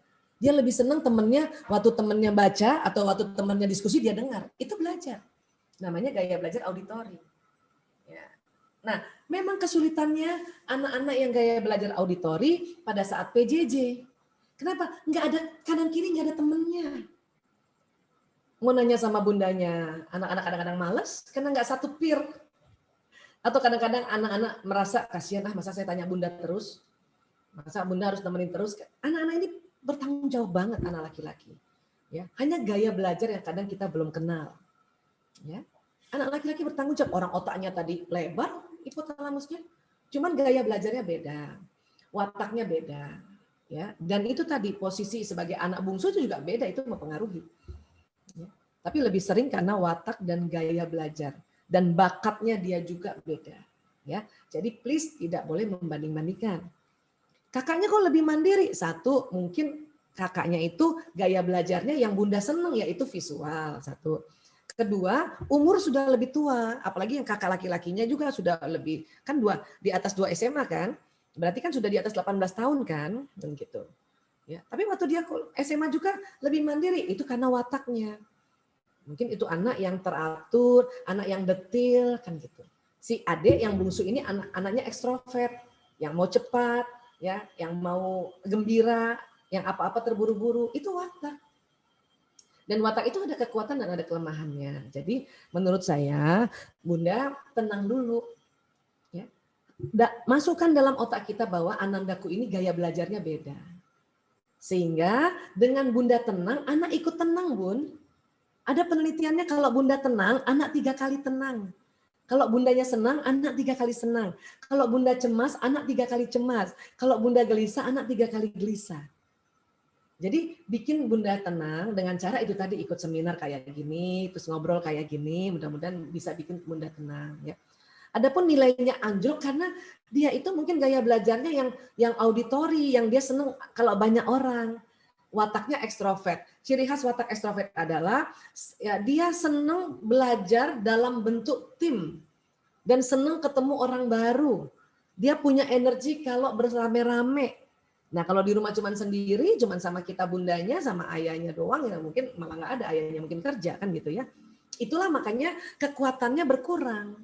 Dia lebih senang temennya, waktu temennya baca atau waktu temennya diskusi dia dengar. Itu belajar. Namanya gaya belajar auditori. Ya. Nah, memang kesulitannya anak-anak yang gaya belajar auditori pada saat PJJ. Kenapa? Nggak ada kanan kiri, nggak ada temennya. Mau nanya sama bundanya, anak-anak kadang-kadang malas karena nggak satu peer. Atau kadang-kadang anak-anak merasa kasihan, masa saya tanya bunda terus, masa bunda harus nemenin terus. Anak-anak ini bertanggung jawab banget, anak laki-laki. Ya, hanya gaya belajar yang kadang kita belum kenal. Ya, anak laki-laki bertanggung jawab, orang otaknya tadi lebar, hipotalamusnya, cuman gaya belajarnya beda, wataknya beda. Ya, dan itu tadi posisi sebagai anak bungsu itu juga beda, itu mempengaruhi. Ya, tapi lebih sering karena watak dan gaya belajar dan bakatnya dia juga beda. Ya, jadi please tidak boleh membanding-bandingkan. Kakaknya kok lebih mandiri? Satu, mungkin kakaknya itu gaya belajarnya yang bunda seneng, yaitu visual. Satu. Kedua, umur sudah lebih tua. Apalagi yang kakak laki-lakinya juga sudah lebih, kan di atas 2 SMA kan? Berarti kan sudah di atas 18 tahun kan? Dan gitu. Ya, tapi waktu dia SMA juga lebih mandiri, itu karena wataknya. Mungkin itu anak yang teratur, anak yang detil, kan gitu. Si adik yang bungsu ini anaknya ekstrovert, yang mau cepat, ya, yang mau gembira, yang apa-apa terburu-buru, itu watak. Dan watak itu ada kekuatan dan ada kelemahannya. Jadi menurut saya, Bunda tenang dulu. Ya. Masukkan dalam otak kita bahwa Anandaku ini gaya belajarnya beda. Sehingga dengan Bunda tenang, anak ikut tenang, Bun. Ada penelitiannya kalau Bunda tenang, anak 3 kali tenang. Kalau bundanya senang, anak 3 kali senang. Kalau bunda cemas, anak 3 kali cemas. Kalau bunda gelisah, anak 3 kali gelisah. Jadi bikin bunda tenang dengan cara itu tadi ikut seminar kayak gini, terus ngobrol kayak gini, mudah-mudahan bisa bikin bunda tenang. Ya. Adapun nilainya anjlok karena dia itu mungkin gaya belajarnya yang auditori, yang dia senang kalau banyak orang. Wataknya ekstrovert. Ciri khas watak ekstrovert adalah ya, dia senang belajar dalam bentuk tim dan senang ketemu orang baru. Dia punya energi kalau bersame-rame. Nah kalau di rumah cuman sendiri, cuman sama kita bundanya, sama ayahnya doang, ya mungkin malah nggak ada, ayahnya mungkin kerja kan gitu ya. Itulah makanya kekuatannya berkurang.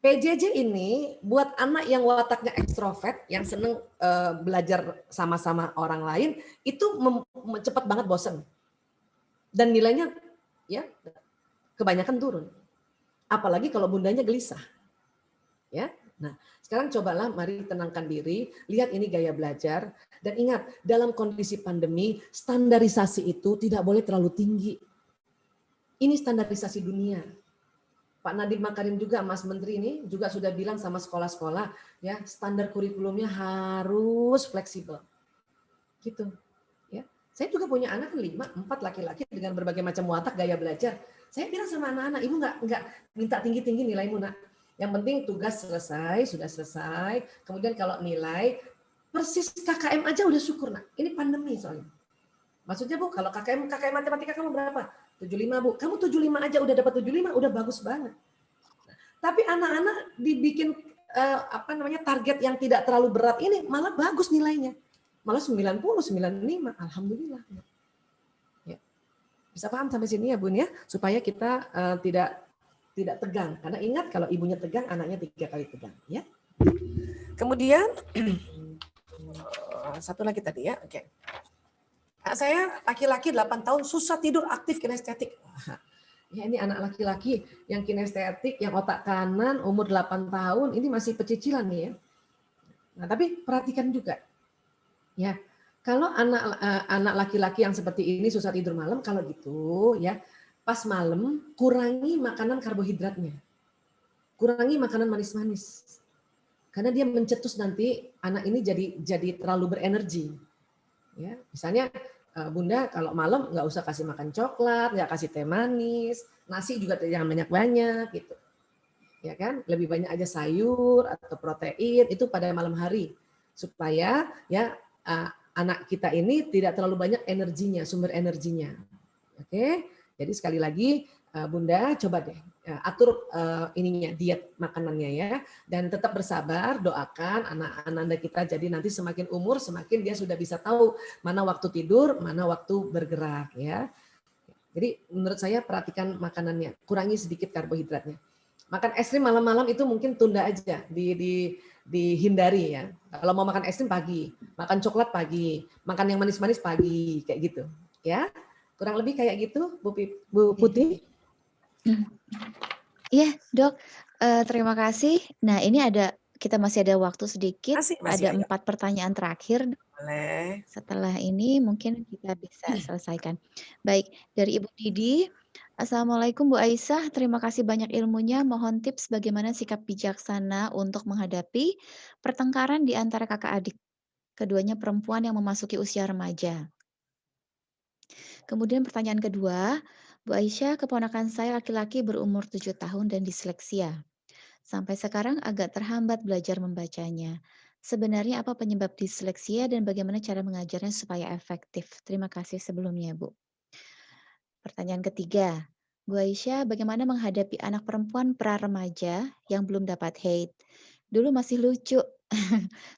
PJJ ini buat anak yang wataknya ekstrovert, yang seneng belajar sama-sama orang lain, itu cepat banget bosen. Dan nilainya ya kebanyakan turun. Apalagi kalau bundanya gelisah. Ya. Nah, sekarang cobalah mari tenangkan diri, lihat ini gaya belajar, dan ingat, dalam kondisi pandemi, standarisasi itu tidak boleh terlalu tinggi. Ini standarisasi dunia. Pak Nadiem Makarim juga, Mas Menteri ini juga sudah bilang sama sekolah-sekolah, ya standar kurikulumnya harus fleksibel. Gitu. Ya. Saya juga punya anak 5, 4 laki-laki dengan berbagai macam watak gaya belajar. Saya bilang sama anak-anak, ibu nggak minta tinggi-tinggi nilaimu nak. Yang penting tugas selesai, sudah selesai. Kemudian kalau nilai persis KKM aja udah syukur nak. Ini pandemi soalnya. Maksudnya Bu, kalau KKM matematika kamu berapa? 75 Bu. Kamu 75 aja udah dapat 75, udah bagus banget. Tapi anak-anak dibikin target yang tidak terlalu berat ini malah bagus nilainya. Malah 90, 95. Alhamdulillah. Ya. Bisa paham sampai sini ya Bun ya, supaya kita tidak tegang. Karena ingat kalau ibunya tegang, anaknya 3 kali tegang. Ya. Kemudian satu lagi tadi ya, oke. Saya laki-laki 8 tahun susah tidur, aktif kinestetik. Ya ini anak laki-laki yang kinestetik, yang otak kanan, umur 8 tahun, ini masih pecicilan nih ya. Nah, tapi perhatikan juga. Ya, kalau anak laki-laki yang seperti ini susah tidur malam, kalau gitu ya, pas malam kurangi makanan karbohidratnya. Kurangi makanan manis-manis. Karena dia mencetus nanti anak ini jadi terlalu berenergi. Ya, misalnya Bunda kalau malam nggak usah kasih makan coklat, nggak kasih teh manis, nasi juga jangan banyak-banyak gitu. Ya kan? Lebih banyak aja sayur atau protein itu pada malam hari supaya ya anak kita ini tidak terlalu banyak energinya, sumber energinya. Oke? Jadi sekali lagi Bunda coba deh atur ininya diet makanannya ya, dan tetap bersabar, doakan anak-anak Anda kita jadi nanti semakin umur semakin dia sudah bisa tahu mana waktu tidur, mana waktu bergerak ya. Jadi menurut saya perhatikan makanannya, kurangi sedikit karbohidratnya. Makan es krim malam-malam itu mungkin tunda aja, dihindari ya. Kalau mau makan es krim pagi, makan coklat pagi, makan yang manis-manis pagi, kayak gitu. Ya, kurang lebih kayak gitu, Bu Putih. Iya, Dok. Terima kasih. Nah, ini kita masih ada waktu sedikit, Masih ada ayo. 4 pertanyaan terakhir. Boleh. Setelah ini mungkin kita bisa selesaikan. Baik, dari Ibu Didi. Assalamualaikum Bu Aisyah, terima kasih banyak ilmunya. Mohon tips bagaimana sikap bijaksana untuk menghadapi pertengkaran di antara kakak adik. Keduanya perempuan yang memasuki usia remaja. Kemudian pertanyaan kedua, Bu Aisyah, keponakan saya laki-laki berumur 7 tahun dan disleksia. Sampai sekarang agak terhambat belajar membacanya. Sebenarnya apa penyebab disleksia dan bagaimana cara mengajarnya supaya efektif? Terima kasih sebelumnya, Bu. Pertanyaan ketiga, Bu Aisyah, bagaimana menghadapi anak perempuan pra-remaja yang belum dapat hate? Dulu masih lucu,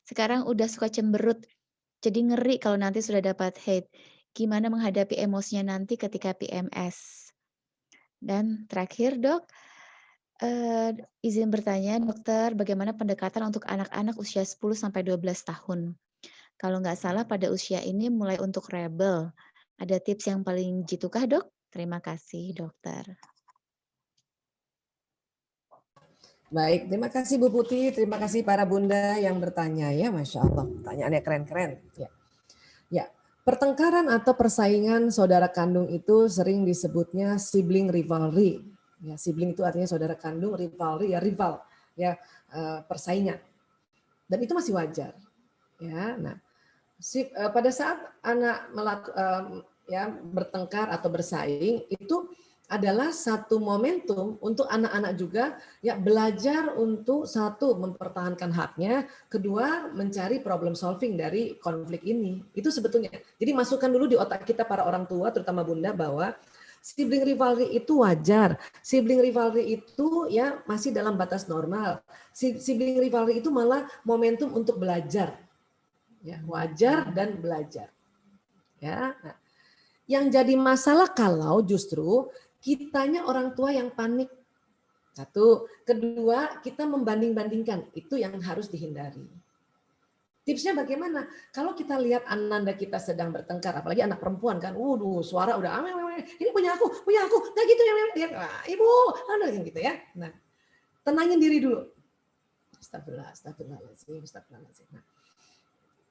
sekarang udah suka cemberut. Jadi ngeri kalau nanti sudah dapat hate. Gimana menghadapi emosinya nanti ketika PMS? Dan terakhir, Dok, izin bertanya, Dokter, bagaimana pendekatan untuk anak-anak usia 10 sampai 12 tahun? Kalau nggak salah pada usia ini mulai untuk rebel. Ada tips yang paling jitukah, Dok? Terima kasih, Dokter. Baik, terima kasih Bu Putih, terima kasih para bunda yang bertanya ya, Masya Allah, pertanyaannya keren-keren. Ya, pertengkaran atau persaingan saudara kandung itu sering disebutnya sibling rivalry. Ya, sibling itu artinya saudara kandung, rivalry ya rival, ya persaingan. Dan itu masih wajar. Ya, nah, pada saat anak bertengkar atau bersaing itu adalah satu momentum untuk anak-anak juga ya belajar untuk satu mempertahankan haknya, kedua mencari problem solving dari konflik ini. Itu sebetulnya. Jadi masukkan dulu di otak kita para orang tua terutama Bunda bahwa sibling rivalry itu wajar. Sibling rivalry itu ya masih dalam batas normal. Sibling rivalry itu malah momentum untuk belajar. Ya, wajar dan belajar. Ya. Nah, yang jadi masalah kalau justru kitanya orang tua yang panik. Satu, kedua kita membanding-bandingkan, itu yang harus dihindari. Tipsnya bagaimana? Kalau kita lihat ananda kita sedang bertengkar, apalagi anak perempuan kan, suara udah ini punya aku, nah gitu ya, ibu, gitu ya. Nah, tenangin diri dulu. Astagfirullahaladzim.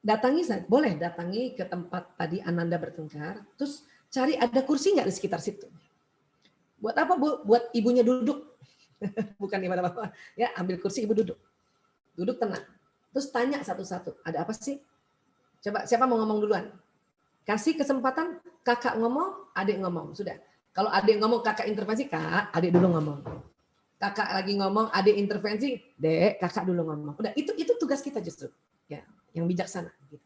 Nah, boleh datangi ke tempat tadi ananda bertengkar, terus cari ada kursi nggak di sekitar situ. Buat apa Bu? Buat ibunya duduk. Bukan di mana-mana. Ya, ambil kursi ibu duduk. Duduk tenang. Terus tanya satu-satu, ada apa sih? Coba siapa mau ngomong duluan? Kasih kesempatan kakak ngomong, adik ngomong. Sudah. Kalau adik ngomong, kakak intervensi, kak, adik dulu ngomong. Kakak lagi ngomong, adik intervensi, dek, kakak dulu ngomong. Udah, itu tugas kita justru. Ya, yang bijaksana gitu.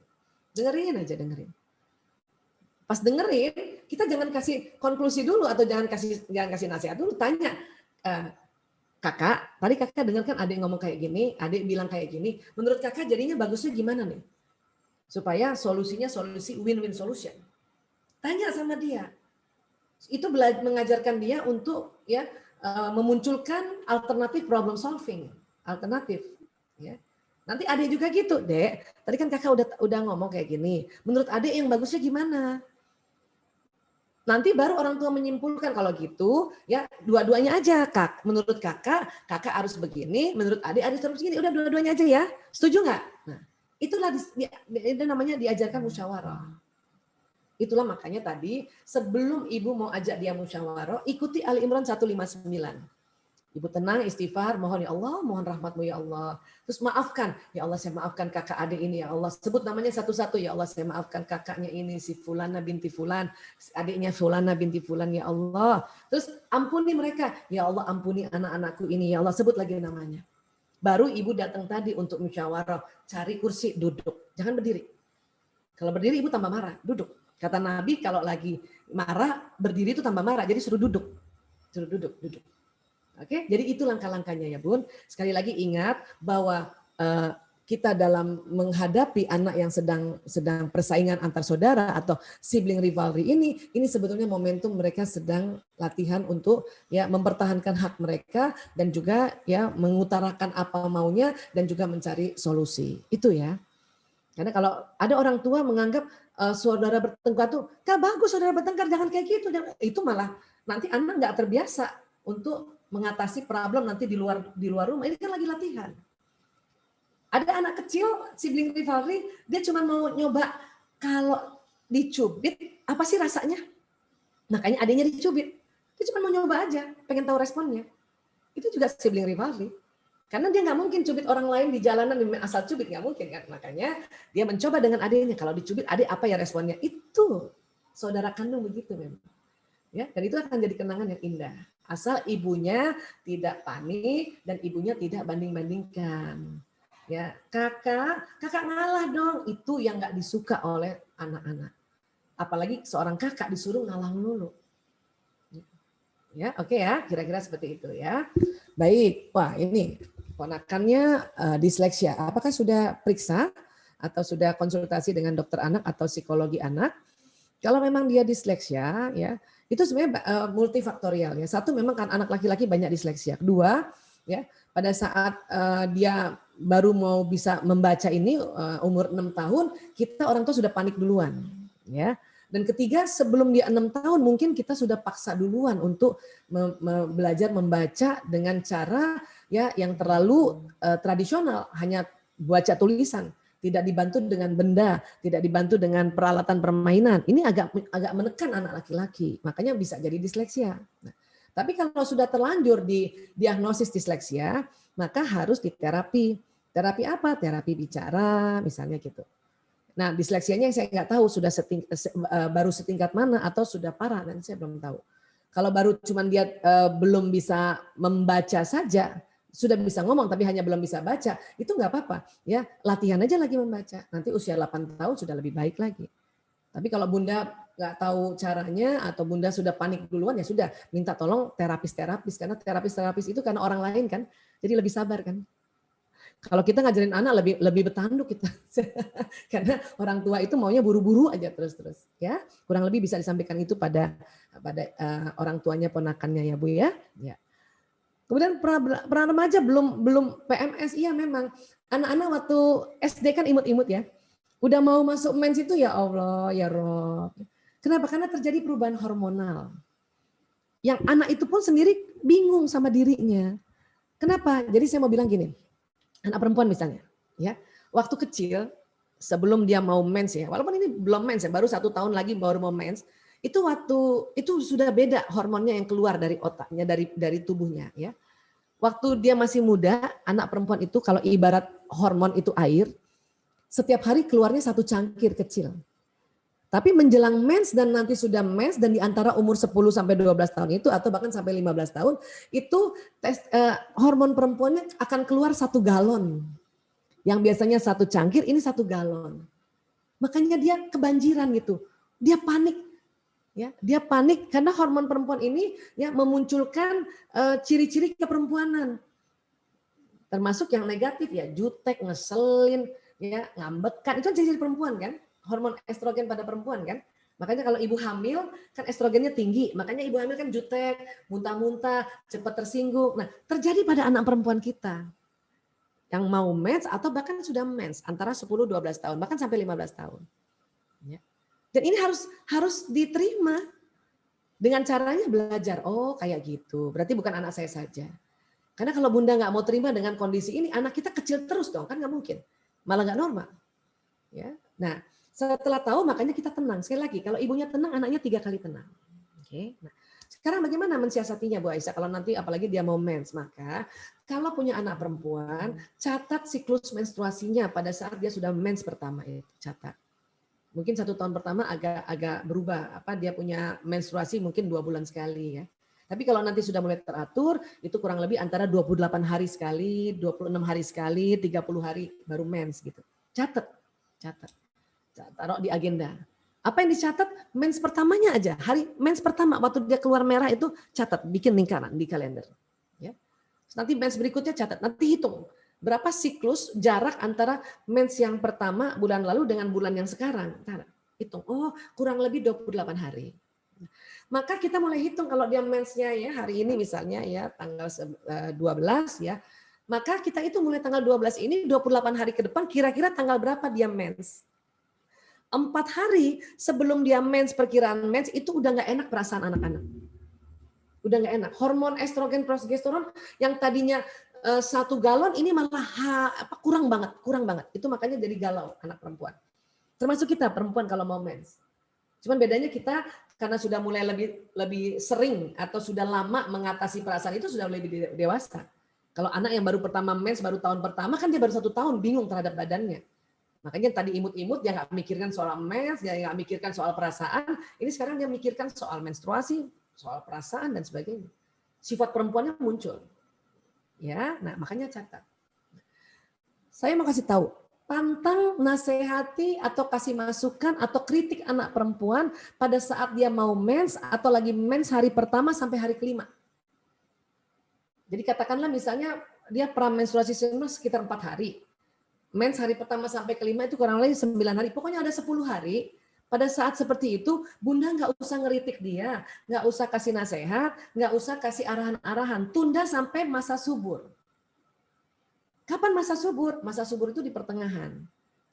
Dengerin aja, dengerin. Pas dengerin, kita jangan kasih konklusi dulu atau jangan kasih nasihat dulu, tanya. Kakak, tadi kakak dengarkan adik ngomong kayak gini, adik bilang kayak gini. Menurut kakak jadinya bagusnya gimana nih? Supaya solusinya solusi win-win solution. Tanya sama dia. Itu mengajarkan dia untuk ya memunculkan alternatif problem solving, alternatif. Ya. Nanti adik juga gitu, dek. Tadi kan kakak udah ngomong kayak gini. Menurut adik yang bagusnya gimana? Nanti baru orang tua menyimpulkan kalau gitu, ya dua-duanya aja, kak. Menurut kakak harus begini, menurut adik harus begini. Udah dua-duanya aja ya. Setuju nggak? Nah, itulah itu namanya diajarkan musyawarah. Itulah makanya tadi sebelum ibu mau ajak dia musyawarah, ikuti Ali Imran 159. Ibu tenang, istighfar, mohon ya Allah, mohon rahmatmu ya Allah. Terus maafkan, ya Allah saya maafkan kakak adik ini ya Allah. Sebut namanya satu-satu, ya Allah saya maafkan kakaknya ini, si Fulana binti Fulan, adiknya Fulana binti Fulan ya Allah. Terus ampuni mereka, ya Allah ampuni anak-anakku ini ya Allah. Sebut lagi namanya. Baru ibu datang tadi untuk musyawarah, cari kursi, duduk. Jangan berdiri. Kalau berdiri ibu tambah marah, duduk. Kata Nabi kalau lagi marah, berdiri itu tambah marah, jadi suruh duduk. Suruh duduk, duduk. Oke, jadi itu langkah-langkahnya ya Bun. Sekali lagi ingat bahwa kita dalam menghadapi anak yang sedang persaingan antar saudara atau sibling rivalry ini sebetulnya momentum mereka sedang latihan untuk ya mempertahankan hak mereka dan juga ya mengutarakan apa maunya dan juga mencari solusi. Itu ya. Karena kalau ada orang tua menganggap saudara bertengkar tuh, "Kak bagus saudara bertengkar, jangan kayak gitu." Itu malah nanti anak nggak terbiasa untuk mengatasi problem nanti di luar rumah. Ini kan lagi latihan. Ada anak kecil sibling rivalry, dia cuma mau nyoba kalau dicubit apa sih rasanya? Makanya adiknya dicubit. Dia cuma mau nyoba aja, pengen tahu responnya. Itu juga sibling rivalry. Karena dia nggak mungkin cubit orang lain di jalanan asal cubit, nggak mungkin kan. Makanya dia mencoba dengan adiknya. Kalau dicubit adik apa ya responnya? Itu saudara kandung begitu memang. Ya, dan itu akan jadi kenangan yang indah. Asal ibunya tidak panik dan ibunya tidak banding-bandingkan. Ya, kakak ngalah dong. Itu yang nggak disuka oleh anak-anak. Apalagi seorang kakak disuruh ngalah melulu. Ya, oke ya, kira-kira seperti itu ya. Baik, wah ini ponakannya disleksia. Apakah sudah periksa atau sudah konsultasi dengan dokter anak atau psikologi anak? Kalau memang dia disleksia, ya itu sebenarnya multifaktorial ya. Satu memang kan anak laki-laki banyak disleksia. Kedua, ya pada saat dia baru mau bisa membaca ini umur 6 tahun, kita orang tua sudah panik duluan, ya. Dan ketiga, sebelum dia 6 tahun mungkin kita sudah paksa duluan untuk belajar membaca dengan cara ya yang terlalu tradisional, hanya baca tulisan, tidak dibantu dengan benda, tidak dibantu dengan peralatan permainan. Ini agak menekan anak laki-laki, makanya bisa jadi disleksia. Nah, tapi kalau sudah terlanjur di diagnosis disleksia, maka harus diterapi. Terapi apa? Terapi bicara, misalnya gitu. Nah, disleksianya saya nggak tahu sudah baru setingkat mana atau sudah parah, dan saya belum tahu. Kalau baru cuman dia belum bisa membaca saja, sudah bisa ngomong tapi hanya belum bisa baca, itu nggak apa-apa. Ya, latihan aja lagi membaca. Nanti usia 8 tahun sudah lebih baik lagi. Tapi kalau Bunda nggak tahu caranya atau Bunda sudah panik duluan, ya sudah minta tolong terapis-terapis. Karena terapis-terapis itu karena orang lain kan, jadi lebih sabar kan. Kalau kita ngajarin anak lebih bertanduk kita. Karena orang tua itu maunya buru-buru aja terus-terus ya. Kurang lebih bisa disampaikan itu pada orang tuanya ponakannya ya Bu ya. Ya. Kemudian pra remaja belum PMS, iya memang. Anak-anak waktu SD kan imut-imut ya. Udah mau masuk mens itu ya Allah, ya Rob. Kenapa? Karena terjadi perubahan hormonal. Yang anak itu pun sendiri bingung sama dirinya. Kenapa? Jadi saya mau bilang gini, anak perempuan misalnya, ya waktu kecil sebelum dia mau mens ya, walaupun ini belum mens ya, baru 1 tahun lagi baru mau mens, itu waktu itu sudah beda hormonnya yang keluar dari otaknya, dari tubuhnya ya. Waktu dia masih muda, anak perempuan itu kalau ibarat hormon itu air, setiap hari keluarnya 1 cangkir kecil. Tapi menjelang mens dan nanti sudah mens dan di antara umur 10 sampai 12 tahun itu atau bahkan sampai 15 tahun itu hormon perempuannya akan keluar 1 galon. Yang biasanya 1 cangkir ini 1 galon. Makanya dia kebanjiran gitu. Dia panik. Ya, dia panik karena hormon perempuan ini ya memunculkan ciri-ciri keperempuanan. Termasuk yang negatif ya, jutek, ngeselin, ya, ngambekan. Itu ciri-ciri perempuan kan? Hormon estrogen pada perempuan kan. Makanya kalau ibu hamil kan estrogennya tinggi. Makanya ibu hamil kan jutek, muntah-muntah, cepat tersinggung. Nah, terjadi pada anak perempuan kita. Yang mau mens atau bahkan sudah mens antara 10-12 tahun, bahkan sampai 15 tahun. Ya. Dan ini harus diterima. Dengan caranya belajar. Oh, kayak gitu. Berarti bukan anak saya saja. Karena kalau Bunda nggak mau terima dengan kondisi ini, anak kita kecil terus dong, kan nggak mungkin. Malah nggak normal. Ya. Nah, setelah tahu makanya kita tenang. Sekali lagi, kalau ibunya tenang, anaknya 3 kali tenang. Oke. Nah, Sekarang bagaimana mensiasatinya Bu Aisyah kalau nanti apalagi dia mau mens? Maka kalau punya anak perempuan, catat siklus menstruasinya pada saat dia sudah mens pertama itu, catat. Mungkin 1 tahun pertama agak berubah, dia punya menstruasi mungkin 2 bulan sekali ya. Tapi kalau nanti sudah mulai teratur, itu kurang lebih antara 28 hari sekali, 26 hari sekali, 30 hari baru mens gitu. Catat. Taruh di agenda. Apa yang dicatat? Mens pertamanya aja. Hari mens pertama waktu dia keluar merah itu catat, bikin lingkaran di kalender. Ya. Nanti mens berikutnya catat, nanti hitung berapa siklus jarak antara mens yang pertama bulan lalu dengan bulan yang sekarang. Hitung, oh kurang lebih 28 hari. Maka kita mulai hitung kalau dia mensnya ya hari ini misalnya ya tanggal 12 ya. Maka kita itu mulai tanggal 12 ini 28 hari ke depan kira-kira tanggal berapa dia mens. 4 hari sebelum dia mens, perkiraan mens itu udah nggak enak perasaan anak-anak. Udah nggak enak. Hormon estrogen, progesteron yang tadinya 1 galon ini malah kurang banget. Itu makanya jadi galau anak perempuan. Termasuk kita perempuan kalau mau mens. Cuman bedanya kita karena sudah mulai lebih sering atau sudah lama mengatasi perasaan itu sudah lebih dewasa. Kalau anak yang baru pertama mens, baru tahun pertama kan dia baru 1 tahun bingung terhadap badannya. Makanya tadi imut-imut dia nggak mikirkan soal mens, dia nggak mikirkan soal perasaan. Ini sekarang dia mikirkan soal menstruasi, soal perasaan dan sebagainya. Sifat perempuannya muncul. Ya, nah makanya catat. Saya mau kasih tahu, pantang nasihati atau kasih masukan atau kritik anak perempuan pada saat dia mau mens atau lagi mens hari pertama sampai hari kelima. Jadi katakanlah misalnya dia pramenstruasi sekitar 4 hari. Mens hari pertama sampai kelima itu kurang lebih 9 hari. Pokoknya ada 10 hari. Pada saat seperti itu, Bunda nggak usah ngeritik dia. Nggak usah kasih nasihat, nggak usah kasih arahan-arahan. Tunda sampai masa subur. Kapan masa subur? Masa subur itu di pertengahan.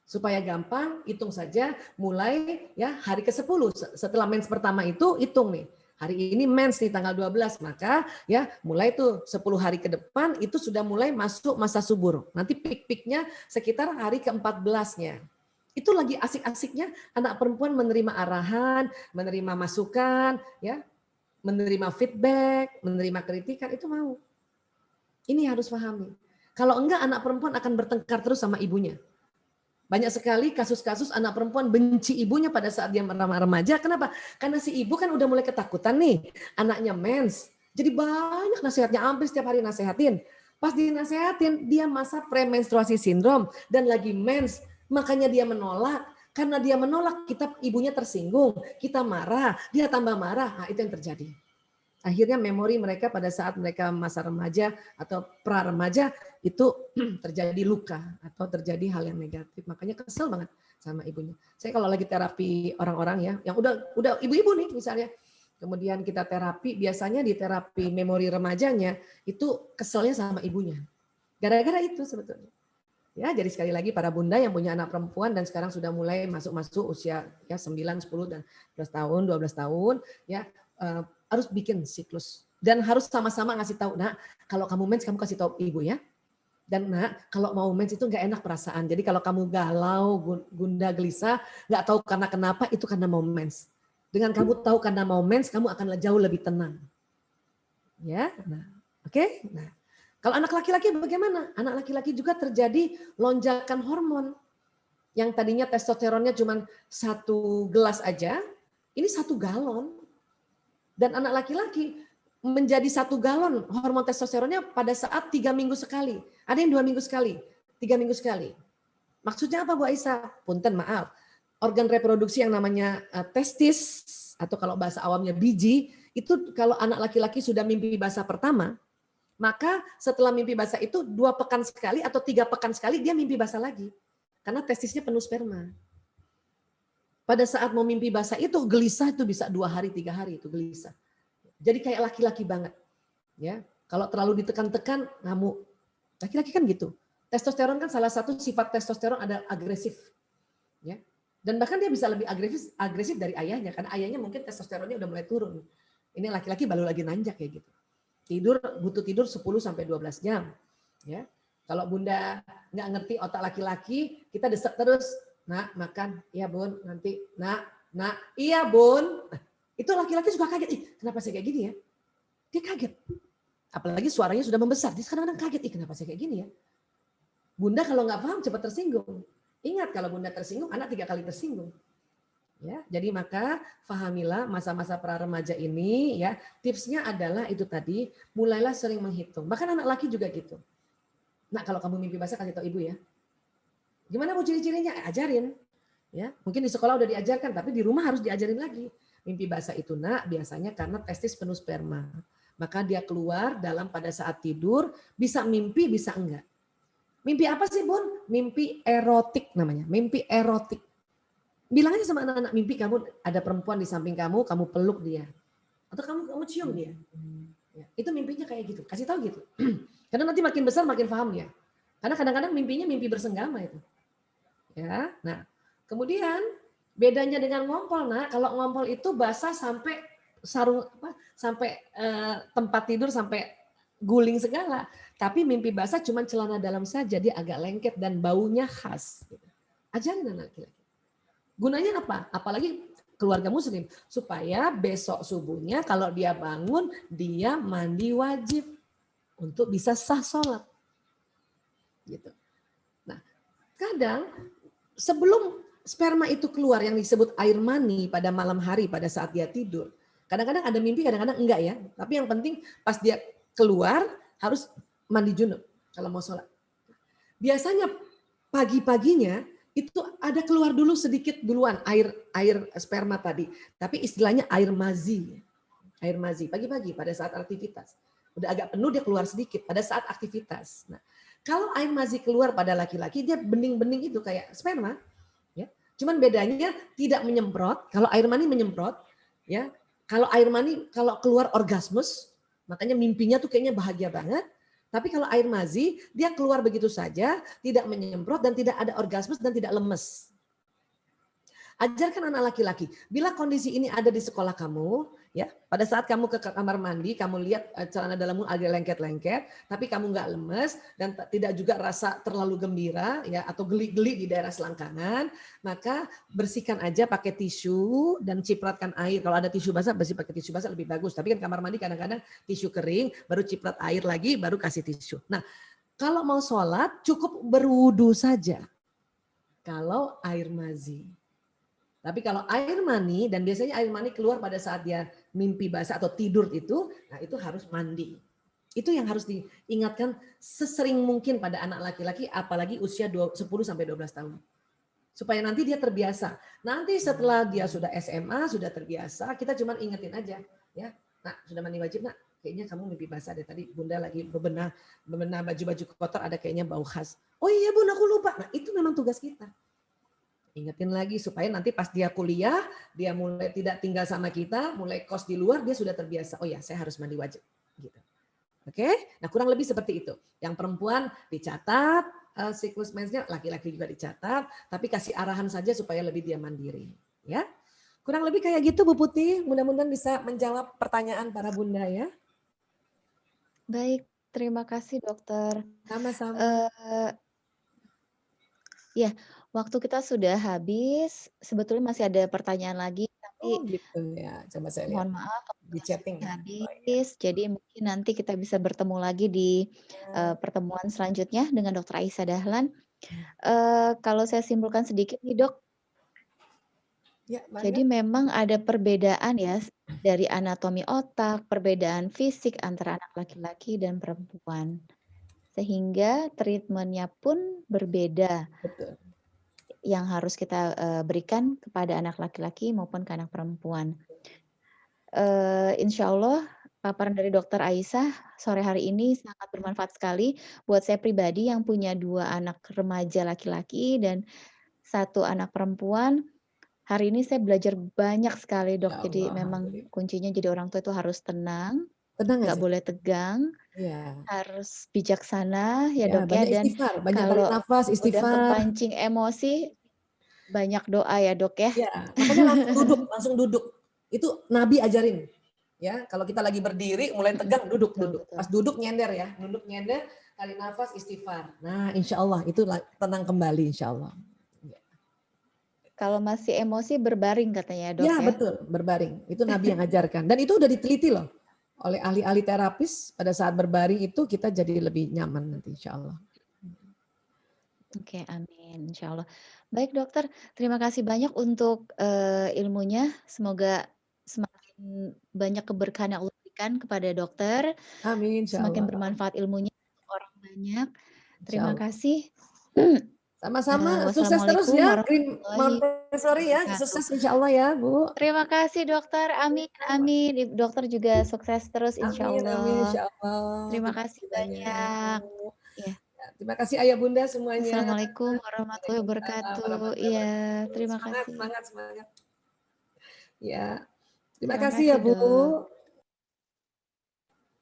Supaya gampang, hitung saja mulai ya hari ke-10. Setelah mens pertama itu, hitung nih. Hari ini mens nih tanggal 12, maka ya mulai tuh 10 hari ke depan itu sudah mulai masuk masa subur. Nanti pik-piknya sekitar hari ke-14-nya. Itu lagi asik-asiknya anak perempuan menerima arahan, menerima masukan, ya, menerima feedback, menerima kritikan, itu mau. Ini harus pahami. Kalau enggak anak perempuan akan bertengkar terus sama ibunya. Banyak sekali kasus-kasus anak perempuan benci ibunya pada saat dia remaja. Kenapa? Karena si ibu kan udah mulai ketakutan nih. Anaknya mens. Jadi banyak nasihatnya, hampir setiap hari nasehatin. Pas dinasehatin, dia masa premenstruasi sindrom dan lagi mens. Makanya dia menolak. Karena dia menolak, ibunya tersinggung. Kita marah, dia tambah marah. Nah, itu yang terjadi. Akhirnya memori mereka pada saat mereka masa remaja atau pra-remaja itu terjadi luka atau terjadi hal yang negatif. Makanya kesel banget sama ibunya. Saya kalau lagi terapi orang-orang ya, yang udah ibu-ibu nih misalnya, kemudian kita terapi, biasanya di terapi memori remajanya itu keselnya sama ibunya. Gara-gara itu sebetulnya. Ya, jadi sekali lagi para bunda yang punya anak perempuan dan sekarang sudah mulai masuk usia ya 9, 10 dan 11 tahun, 12 tahun, ya harus bikin siklus dan harus sama-sama ngasih tahu, nah kalau kamu mens kamu kasih tahu ibu ya, dan nak kalau mau mens itu nggak enak perasaan, jadi kalau kamu galau, gundah gelisah, nggak tahu karena kenapa, itu karena mau mens. Dengan kamu tahu karena mau mens, kamu akan jauh lebih tenang. Ya, nah, oke. Nah, kalau anak laki-laki bagaimana? Anak laki-laki juga terjadi lonjakan hormon. Yang tadinya testosteronnya cuma 1 gelas aja, ini 1 galon. Dan anak laki-laki menjadi 1 galon hormon testosteronnya pada saat 3 minggu sekali. Ada yang 2 minggu sekali, 3 minggu sekali. Maksudnya apa Bu Aisyah? Punten maaf. Organ reproduksi yang namanya testis, atau kalau bahasa awamnya biji, itu kalau anak laki-laki sudah mimpi basah pertama, maka setelah mimpi basah itu 2 pekan sekali atau 3 pekan sekali dia mimpi basah lagi. Karena testisnya penuh sperma. Pada saat mau mimpi basah itu gelisah itu bisa 2 hari, 3 hari itu gelisah. Jadi kayak laki-laki banget. Ya, kalau terlalu ditekan-tekan ngamuk. Laki-laki kan gitu. Testosteron kan salah satu sifat testosteron ada agresif. Ya. Dan bahkan dia bisa lebih agresif dari ayahnya karena ayahnya mungkin testosteronnya udah mulai turun. Ini laki-laki baru lagi nanjak kayak gitu. Butuh tidur 10 sampai 12 jam. Ya. Kalau Bunda nggak ngerti otak laki-laki, kita desek terus. Nak, makan. Iya, Bun. Nanti. Nak, iya, Bun. Itu laki-laki suka kaget, ih kenapa saya kayak gini ya? Dia kaget. Apalagi suaranya sudah membesar, dia kadang-kadang kaget, ih kenapa saya kayak gini ya? Bunda kalau nggak paham cepat tersinggung. Ingat kalau bunda tersinggung, anak 3 kali tersinggung. Ya, jadi maka fahamilah masa-masa pra remaja ini ya, tipsnya adalah itu tadi, mulailah sering menghitung. Bahkan anak laki juga gitu. Nah, kalau kamu mimpi basah kasih tahu ibu ya. Gimana mau ciri-cirinya? Ajarin. Ya, mungkin di sekolah udah diajarkan, tapi di rumah harus diajarin lagi. Mimpi basah itu nak biasanya karena testis penuh sperma. Maka dia keluar dalam pada saat tidur, bisa mimpi, bisa enggak. Mimpi apa sih Bun? Mimpi erotik namanya, mimpi erotik. Bilang aja sama anak-anak, mimpi kamu ada perempuan di samping kamu peluk dia. Atau kamu cium dia. Ya, itu mimpinya kayak gitu, kasih tahu gitu. Karena nanti makin besar makin paham dia. Karena kadang-kadang mimpinya mimpi bersenggama itu. Ya, nah kemudian bedanya dengan ngompol, nah kalau ngompol itu basah sampai sarung sampai tempat tidur sampai guling segala. Tapi mimpi basah cuma celana dalam saja, dia agak lengket dan baunya khas. Ajarin anak laki-laki. Gunanya apa? Apalagi keluarga muslim. Supaya besok subuhnya kalau dia bangun, dia mandi wajib. Untuk bisa sah sholat. Gitu. Nah, kadang sebelum sperma itu keluar yang disebut air mani pada malam hari pada saat dia tidur. Kadang-kadang ada mimpi, kadang-kadang enggak ya. Tapi yang penting pas dia keluar harus mandi junub kalau mau sholat. Biasanya pagi-paginya itu ada keluar dulu sedikit duluan air sperma tadi, tapi istilahnya air mazi. Air mazi pagi-pagi pada saat aktivitas. Udah agak penuh dia keluar sedikit pada saat aktivitas. Nah, kalau air mazi keluar pada laki-laki dia bening-bening itu kayak sperma, ya. Cuman bedanya tidak menyemprot. Kalau air mani menyemprot, ya. Kalau air mani kalau keluar orgasmus, makanya mimpinya tuh kayaknya bahagia banget. Tapi kalau air mazi, dia keluar begitu saja, tidak menyemprot dan tidak ada orgasmus dan tidak lemes. Ajarkan anak laki-laki, bila kondisi ini ada di sekolah kamu, ya, pada saat kamu ke kamar mandi, kamu lihat celana dalammu agak lengket-lengket, tapi kamu nggak lemes dan tidak juga rasa terlalu gembira, ya, atau geli-geli di daerah selangkangan, maka bersihkan aja pakai tisu dan cipratkan air. Kalau ada tisu basah, bersih pakai tisu basah lebih bagus. Tapi kan kamar mandi kadang-kadang tisu kering, baru ciprat air lagi, baru kasih tisu. Nah, kalau mau sholat cukup berwudu saja. Kalau air mazi. Tapi kalau air mani, dan biasanya air mani keluar pada saat dia mimpi basah atau tidur itu, nah itu harus mandi. Itu yang harus diingatkan sesering mungkin pada anak laki-laki, apalagi usia 10-12 tahun. Supaya nanti dia terbiasa. Nanti setelah dia sudah SMA, sudah terbiasa, kita cuma ingetin aja. Ya, nah sudah mandi wajib nak, kayaknya kamu mimpi basah deh tadi. Bunda lagi bebenah baju-baju kotor, ada kayaknya bau khas. Oh iya bun, aku lupa. Nah itu memang tugas kita. Ingetin lagi supaya nanti pas dia kuliah, dia mulai tidak tinggal sama kita, mulai kos di luar, dia sudah terbiasa. Oh ya, saya harus mandi wajib. Gitu. Oke, nah kurang lebih seperti itu. Yang perempuan dicatat siklus mensnya, laki-laki juga dicatat, tapi kasih arahan saja supaya lebih dia mandiri. Ya, kurang lebih kayak gitu Bu Putih. Mudah-mudahan bisa menjawab pertanyaan para bunda ya. Baik, terima kasih dokter. Sama-sama. Ya, waktu kita sudah habis. Sebetulnya masih ada pertanyaan lagi, Oh tapi gitu ya. Coba saya lihat mohon maaf waktu di chatting sudah ya. Oh, iya. habis. Jadi mungkin nanti kita bisa bertemu lagi di pertemuan selanjutnya dengan Dokter Aisyah Dahlan. Kalau saya simpulkan sedikit nih dok, Ya, jadi mangga. memang ada perbedaan ya dari anatomi otak, perbedaan fisik antara anak laki-laki dan perempuan. Sehingga treatmentnya pun berbeda Betul. yang harus kita berikan kepada anak laki-laki maupun ke anak perempuan. Insya Allah paparan dari Dokter Aisyah sore hari ini sangat bermanfaat sekali buat saya pribadi yang punya 2 anak remaja laki-laki dan 1 anak perempuan. Hari ini saya belajar banyak sekali Ya Dok, jadi Allah, memang alhamdulillah. kuncinya jadi orang tua itu harus tenang, Tenang nggak aja. boleh tegang, Iya. harus bijaksana ya Ya, Dok ya, banyak dan istighfar, banyak tarik kalau nafas, udah istighfar. kepancing emosi, banyak doa ya Dok ya. Ya, makanya langsung duduk. Itu Nabi ajarin. Ya, kalau kita lagi berdiri mulai tegang duduk, Betul duduk. betul. Pas duduk nyender ya, duduk nyender, tarik nafas, istighfar. Nah, insya Allah itu tenang kembali insya Allah. kalau masih emosi berbaring katanya ya, Dok, Ya ya? betul, berbaring. Itu Nabi yang ajarkan. Dan itu udah diteliti loh oleh ahli-ahli terapis. Pada saat berbaring itu kita jadi lebih nyaman nanti insya Allah. Oke, amin, insya Allah. Baik dokter, terima kasih banyak untuk ilmunya. Semoga semakin banyak keberkahan yang Allah berikan kepada dokter, Amin insya semakin Allah. bermanfaat ilmunya untuk orang banyak. Insya Terima Allah. kasih. Sama-sama, sukses terus Wassalamualaikum ya, Green warahmatullahi Montessori ya, wabarakatuh. sukses insya Allah ya Bu. Terima kasih dokter, amin, amin. Dokter juga sukses terus insya Amin, amin Allah. insya Allah. Terima Terima kasih kasih banyak. banyak. Ya. Ya, terima kasih Ayah Bunda semuanya. Assalamualaikum warahmatullahi Waalaikumsalam wabarakatuh. warahmatullahi Iya, wabarakatuh. terima Semangat, kasih. semangat, semangat. Ya, terima Terima kasih ya kasih, Bu. Dok.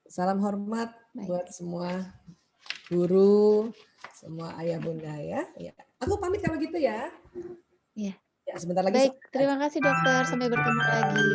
Salam hormat Baik. buat semua guru, semua ayah bunda ya. Ya. Aku pamit kalau gitu ya. Iya. Ya, sebentar lagi Baik, sampai. terima kasih dokter. Sampai bertemu lagi.